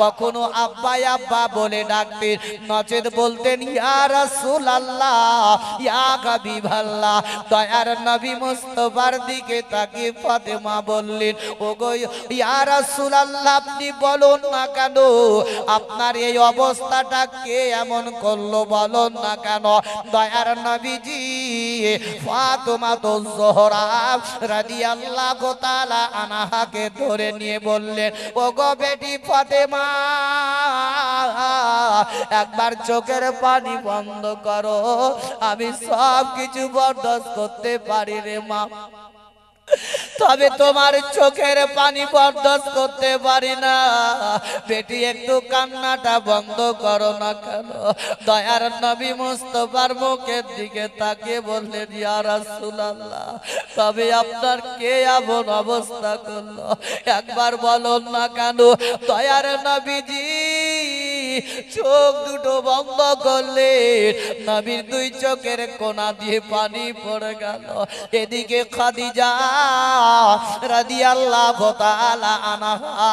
কখনো আব্বা আব্বা বলে ডাকতেন, নচেত বলতেন ইয়া রাসূলুল্লাহ ইয়া হাবিবাল্লাহ। দয়ার নবী মুস্তাফার দিকে তাকিয়ে ফাতেমা বললেন ওগো ইয়া রাসূলুল্লাহ আপনি বলুন না কেন আপনার এই অবস্থাটা কে এমন করলো বলুন না কেন। দয়ার নবীজি ফাতেমা তো জোহরা রাদিয়াল্লাহু তাআলা আনহাকে ধরে নিয়ে বললেন ওগো বেটি ফাতেমা একবার চোখের পানি বন্ধ করো, আমি সব কিছু বরদাস্ত করতে পারি রে মা, তবে তোমার চোখের পানি বরদাস্ত করতে পারি না। বেটি একটু কান্নাটা বন্ধ করো না কেন। দয়ার নবী মুস্তাফার মুখের দিকে তাকিয়ে বললেন ইয়া রাসূলুল্লাহ তবে আপনার কে এমন অবস্থা করলো একবার বলুন না কেন। দয়ার নবীজি চোখ দুটো বন্ধ করলেন, নবীর দুই চোখের কোনা দিয়ে পানি পড়ে গেল। এদিকে খাদিজা রাদিয়াল্লাহু তাআলা আনহা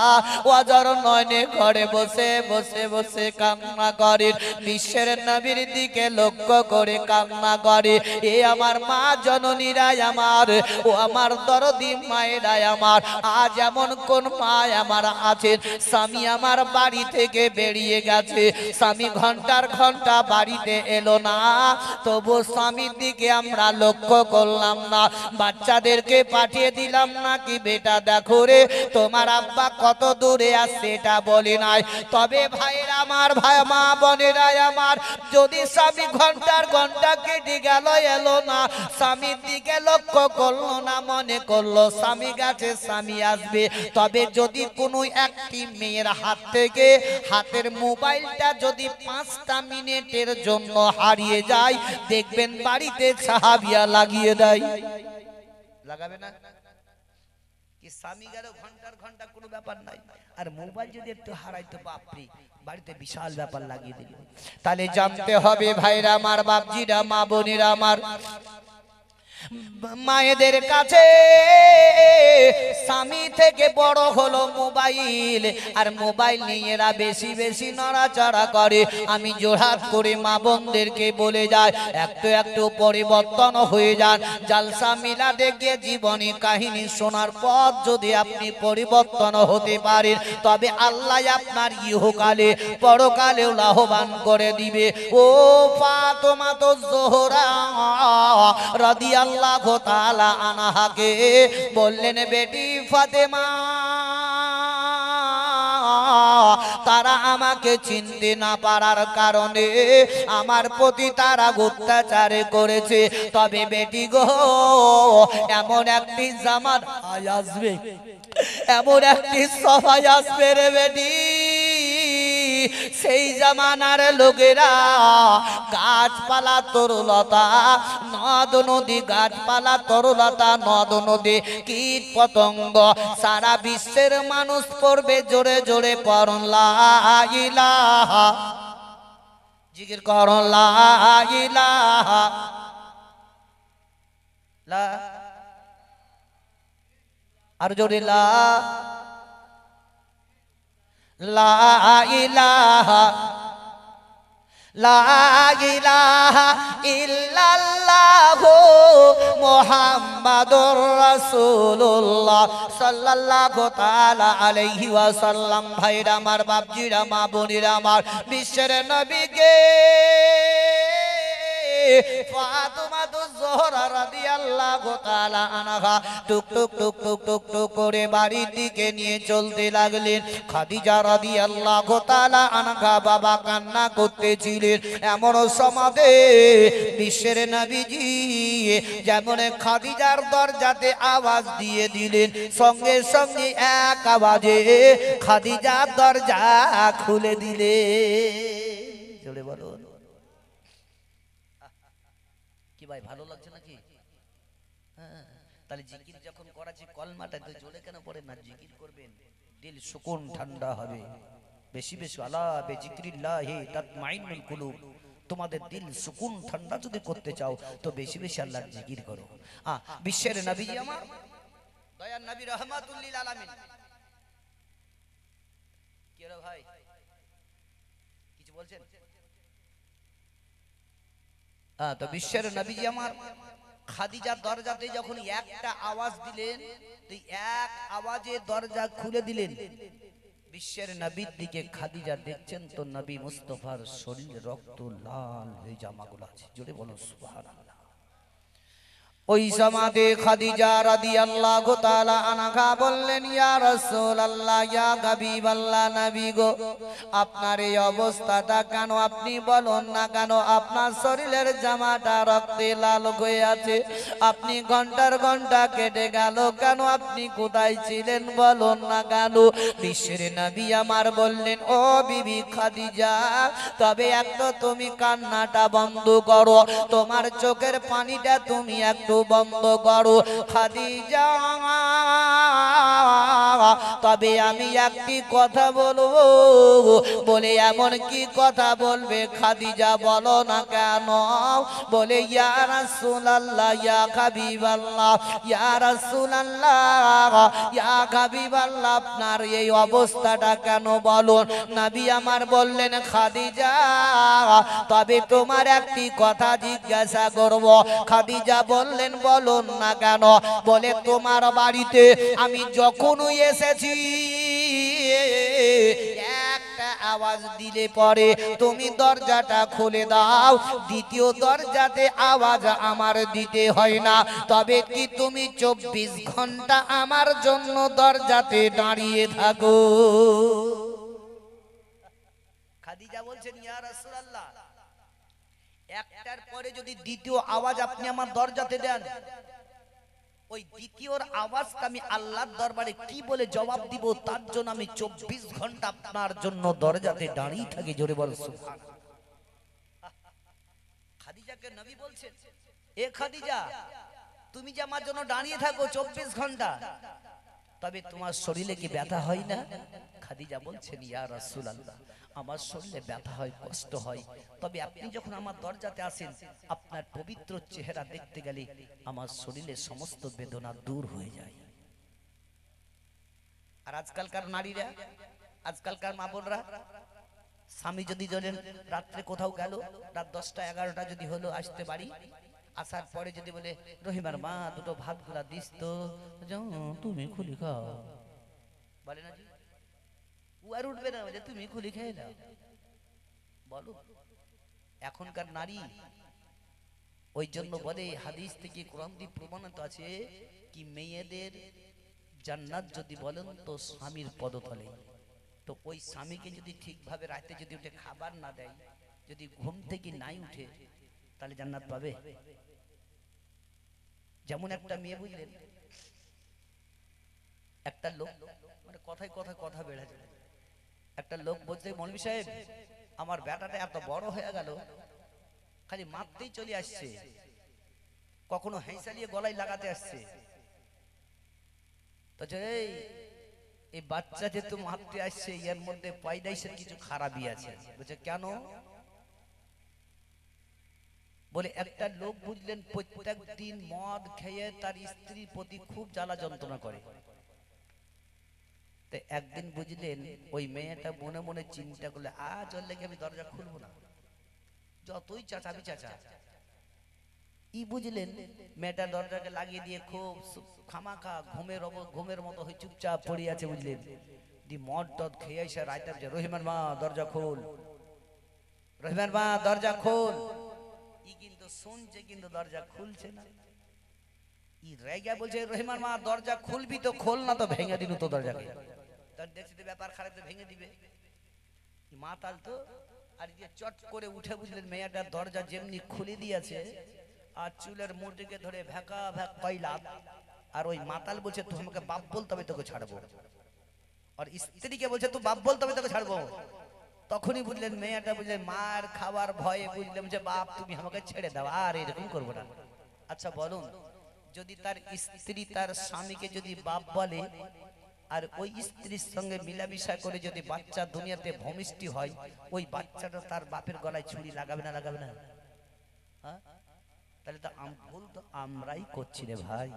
ওয়াজর নয়নে ঘরে বসে বসে বসে কান্না করেন। বিশ্বের নবীর দিকে লক্ষ্য করে কান্না করে এ আমার মা জননীরা আমার ও আমার দরদি মায়েরা আমার আজ এমন কোন মা আমার আছেন স্বামী আমার বাড়ি থেকে বেরিয়ে গেছে, স্বামী ঘন্টার ঘন্টা বাড়িতে এলো না, তবু স্বামীর দিকে আমরা লক্ষ্য করলাম না। বাচ্চাদেরকে পাঠিয়ে দিলাম নাকি বেটা দেখো রে তোমার আব্বা কত দূরে আছে এটা বলি নাই। তবে ভাইরা আমার ভাই মা বোনেরা আমার যদি স্বামী ঘন্টার ঘন্টা কেটে গেল এলো না, স্বামীর দিকে লক্ষ্য করলো না, মনে করলো স্বামী গেছে স্বামী আসবে, তবে যদি কোনো একটি মেয়ের হাত থেকে হাতের মোবাইলটা যদি 5টা মিনিটের জন্য হারিয়ে যায় দেখবেন বাড়িতে সাহাবিয়া লাগিয়ে দেয়। লাগাবে না কি? স্বামী গেল ঘন্টার ঘন্টা কোনো ব্যাপার নাই, আর মোবাইল যদি একটু হারাইতো বাপরে বাড়িতে বিশাল ব্যাপার লাগিয়ে দিল। তাহলে জানতে হবে ভাইরা আমার বাপজিরা মা বোনেরা আমার মায়েদের কাছে স্বামী থেকে বড় হলো মোবাইল, আর মোবাইল নিয়ে এরা বেশি বেশি নড়াচড়া করে। আমি জোড়হাত করে মা বোনদেরকে বলে যায় একটু একটু পরিবর্তন হয়ে যান। জালসা মিলাদে গিয়ে জীবনী কাহিনী শোনার পর যদি আপনি পরিবর্তন হতে পারেন তবে আল্লাহ আপনার ইহকালে পরকালেও লাভবান করে দিবে। ও ফাতেমা তো জোহরা রাদিয়াল্লাহু তাআলা আনহাকে বললেন বেটি ফাতেমা তারা আমাকে চিনতে না পারার কারণে আমার প্রতি তারা অত্যাচার করেছে, তবে বেটি গো এমন একটি জামান আসবে, এমন একটি সময় আসবে রে বেটি, সেই জামানার লোকেরা গাছপালা তরুলতা নদ নদী গাছপালা তরুলতা নদ নদী কীট পতঙ্গ সারা বিশ্বের মানুষ পড়বে জোরে জোরে পড়ুন লা ইলাহা, জিকির করুন লা ইলাহা লা, আর জোরে লা লা ইলাহা লা ইলাহা ইল্লাল্লাহু মুহাম্মাদুর রাসূলুল্লাহ সাল্লাল্লাহু তাআলা আলাইহি ওয়াসাল্লাম। ভাইরা আমার বাপজিরা মা বোনেরা আমার বিশ্বের নবীকে ফাতেমা জোহরা রাদিয়াল্লাহু তাআলা আনহা টুক টুক টুক টুক টুক টুক করে বাড়ির দিকে নিয়ে চলতে লাগলেন। খাদিজা রাদিয়াল্লাহু তাআলা আনহা বাবা কান্না করতেছিলেন। এমন সমাদে বিশ্বের নবীজি যেমন খাদিজার দরজাতে আওয়াজ দিয়ে দিলেন, সঙ্গে সঙ্গে এক আওয়াজে খাদিজার দরজা খুলে দিলে। জোরে বলুন কি ভাই, ভালো লাগছে নাকি? হ্যাঁ, তাহলে জিকির যখন করাছি কলমাটা তো জোরে কেন পড়ে না? জিকির করবেন, দিল সুকুন ঠান্ডা হবে। বেশি বেশি আলা বিজিক্রিল্লাহি তাতমাইন্নুল কুলুব। তোমাদের দিল সুকুন ঠান্ডা যদি করতে চাও তো বেশি বেশি আল্লাহর জিকির করো। বিশ্বের নবীজি আমার দয়ার নবী রাহমাতুল লিল আলামিন। কি রে ভাই, কিছু বলছেন? তো বিশ্বের নবীজি আমার খাদিজার দরজাতে যখন একটা আওয়াজ দিলেন, তো এক আওয়াজে দরজা খুলে দিলেন। বিশ্বের নবীর দিকে খাদিজা দেখছেন তো নবী মুস্তাফার শরীরে রক্ত লাল হয়ে জামাগুলো আছে। জোরে বলো সুবহানাল্লাহ। ওই সমাদে খাদিজা রাদিয়াল্লাহু তাআলা আনহা বললেন, ইয়া রাসূলুল্লাহ, ইয়া হাবিবাল্লাহ, নবী গো, আপনার এই অবস্থাটা কেন? আপনি বলুন না কেন? আপনার শরীরের জামাটা রক্তে লাল হয়ে আছে, আপনি ঘন্টার ঘন্টা কেটে গেল কেন? আপনি কোথায় ছিলেন বলুন না কেন? বিশ্বের নবী আমার বললেন, ও বিবি খাদিজা, তবে একটু তুমি কান্নাটা বন্ধ করো, তোমার চোখের পানিটা তুমি একটু বন্ধ করো খাদিজা। তবে আমি একটি কথা বলবো। বলে এমন কি কথা বলবে খাদিজা, বলো না কেন? বলে ইয়া রাসূলুল্লাহ, ইয়া হাবিবাল্লাহ, ইয়া রাসূলুল্লাহ, ইয়া হাবিবাল্লাহ, আপনার এই অবস্থাটা কেন বলুন? নবী আমার বললেন, খাদিজা, তবে তোমার একটি কথা জিজ্ঞাসা করব। খাদিজা বললেন, বলুন না কেন? বলে তোমার বাড়িতে আমি যখনই এসেছি একটা আওয়াজ দিলে পরে তুমি দরজাটা খুলে দাও, দ্বিতীয় দরজাতে আওয়াজ আমার দিতে হয় না। তবে কি তুমি 24 ঘন্টা আমার জন্য দরজাতে দাঁড়িয়ে থাকো? খাদিজা বলছেন, ইয়া রাসূলুল্লাহ, একটার পরে যদি দ্বিতীয় আওয়াজ আপনি আমার দরজাতে দেন, ওই দ্বিতীয়র আওয়াজটা আমি আল্লাহর দরবারে কি বলে জবাব দিব, তার জন্য আমি 24 ঘন্টা আপনার জন্য দরজাতে দাঁড়িয়ে থাকি। জোরে বল সুবহানাল্লাহ। খাদিজাকে নবী বলছেন, এ খাদিজা, তুমি যে আমার জন্য দাঁড়িয়ে থাকো 24 ঘন্টা, তবে তোমার শরীরে কি ব্যথা হয় না? খাদিজা বলছেন, ইয়া রাসূলুল্লাহ, আমার শরীরে ব্যথা হয়, কষ্ট হয়, তবে আপনি যখন আমার দরজাতে আসেন, আপনার পবিত্র চেহারা দেখতে গেলে আমার শরীরে সমস্ত বেদনা দূর হয়ে যায়। আর আজকালকার নারীরা, আজকালকার মা বোনরা, স্বামী যদি ধরেন রাত্রে কোথাও গেল, রাত 10টা 11টা যদি হলো, আসতে বাড়ি আসার পরে যদি বলে, রহিমার মা দুটো ভাতগুলা দিস তো, তুমি খুলি খাও, বলে না? ও আর উঠবে না, তুমি খুলি খেয়ে নাও। বলো, এখনকার নারী ওই জন্য বলে, হাদিস থেকে কোরআন দিয়ে প্রমাণিত আছে কি মেয়েদের জান্নাত যদি বলেন তো স্বামীর পদতলে। তো ওই স্বামীকে যদি ঠিকভাবে রাতে যদি উঠে খাবার না দেয়, যদি ঘুম থেকে নাই উঠে, তাহলে জান্নাত পাবে? যেমন একটা মেয়ে, বুঝলেন, একটা লোক, মানে কথায় কথায় কথা বেড়ে যায়, একটা লোক বলছে, মৌলভী সাহেব, আমার বেটাটা এত বড় হয়ে গেল, খালি মারতেই চলে আসছে, কখনো হেঁচালিয়ে গলায় লাগাতে আসছে। তো এই বাচ্চা যেহেতু মারতে আসছে, এর মধ্যে পয়দাইশের কিছু খারাপই আছে। বলছে কেন? বলে একটা লোক, বুঝলেন, প্রত্যেক দিন মদ খেয়ে তার স্ত্রীর প্রতি খুব জ্বালা যন্ত্রণা করে। তো একদিন বুঝলেন ওই মেয়েটা মনে মনে চিন্তা করলে, আজ ওর লেগে আমি দরজা খুলবো না, যতই চাচাবি চাচা। ই বুঝলেন, মেয়েটা দরজাকে লাগিয়ে দিয়ে খুব খামাখা ঘুমের মতো হয়ে চুপচাপ পড়ে আছে, বুঝলেন। দি মদ টদ খেয়ে এসে রাইতে, রহিমার মা দরজা খোল, রহিমার মা দরজা খোল। ই কিন্তু শুনছে কিন্তু দরজা খুলছে না। ই রেগে বলছে রহিমান মা দরজা খুলবি তো খোল, না তো ভেঙে দিল তো দরজাকে। তার দেখছি তো ব্যাপার খারাপ, তো ভেঙে দিবে। মাতাল তো, আর যে চট করে উঠে বুঝলেন মেয়েটার দরজা যেমনি খুলে দিয়েছে আর চুলের মুটিকে ধরে ভেকা ভেক কইলা। আর ওই মাতাল বলছে তুই আমাকে বাপ বল তবে তোকে ছাড়বো, আর স্ত্রীকে বলছে তুই বাপ বল তবে তোকে ছাড়বো। তখনই বুঝলেন মেয়েটা বুঝলেন মার খাওয়ার ভয়ে বুঝলেন যে বাপ তুমি আমাকে ছেড়ে দাও, আর এরকম করবো না। আচ্ছা বলুন, যদি তার স্ত্রী তার স্বামীকে যদি বাপ বলে আর ওই স্ত্রীর সঙ্গে মিলামিশা করে যদি বাচ্চা দুনিয়াতে ভূমিষ্ঠ হয়, ওই বাচ্চাটা তার বাপের গলায় ছুরি লাগাবে না লাগাবে না? হ্যাঁ, তাহলে তো ভুল তো আমরাই করছি রে ভাই।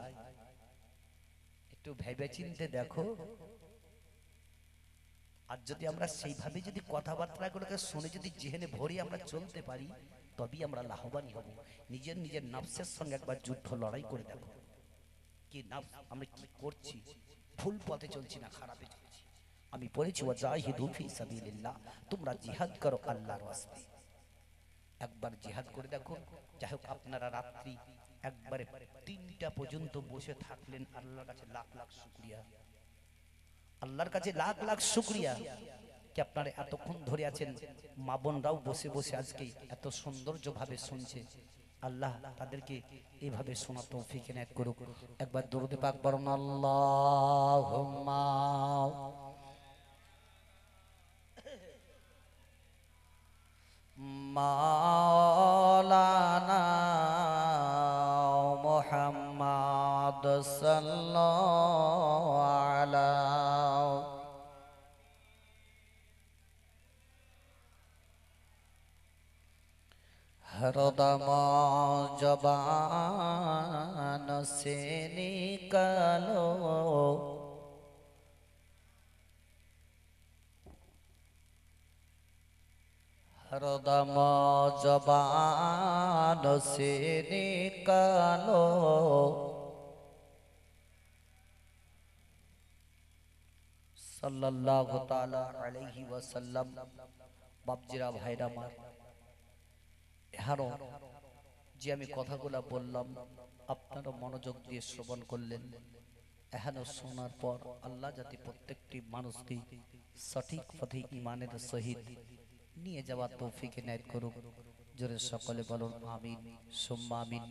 একটু ভেবে চিনতে দেখো। আর যদি আমরা সেইভাবে যদি কথাবার্তা গুলোকে শুনে যদি জেহেনে ভরে আমরা চলতে পারি, তবেই আমরা লাভবান হব। নিজের নিজের নফসের সঙ্গে একবার যুদ্ধ লড়াই করে দেখো, কি নফস আমরা কি করছি, ভুল পথে চলছি না খারাপে চলছি। আমি পড়েছি ওয়াজাহিদু ফি সাবিলিল্লাহ, তোমরা জিহাদ করো আল্লাহর রাস্তায়। একবার জিহাদ করে দেখো। যাই হোক, আপনারা রাত্রি একবারে 3টা পর্যন্ত বসে থাকলেন, আল্লাহর কাছে লাখ লাখ শুকরিয়া, আল্লাহর কাছে লাখ লাখ শুকরিয়া কি আপনারা এতক্ষণ ধরে আছেন। মা বোনরাও বসে বসে আজকে এত সৌন্দর্য ভাবে শুনছে। আল্লাহ তাদেরকে এইভাবে শোনা তৌফিক এনায়েত করুক। একবার দরুদ পাক পড়ুন, আল্লাহুম্মা মাওলানা মুহাম্মদ সাল্লাল্লাহু আলাইহি हरदम जबान से निकालो हरदम जबान से निकालो सल्लल्लाहु ताला अलैहि वसल्लम। बापजिरा भाईरा मार এখানেও যে আমি কথাগুলো বললাম আপনারা মনোযোগ দিয়ে শ্রবণ করলেন। এখানেও শোনার পর আল্লাহ যাতে প্রত্যেকটি মানুষকে সঠিক পথে ঈমানের সহিত নিয়ে যাওয়ার তৌফিক এনায়েত করুক। জোরে সকলে বলুন আমিন সুম্মা আমিন।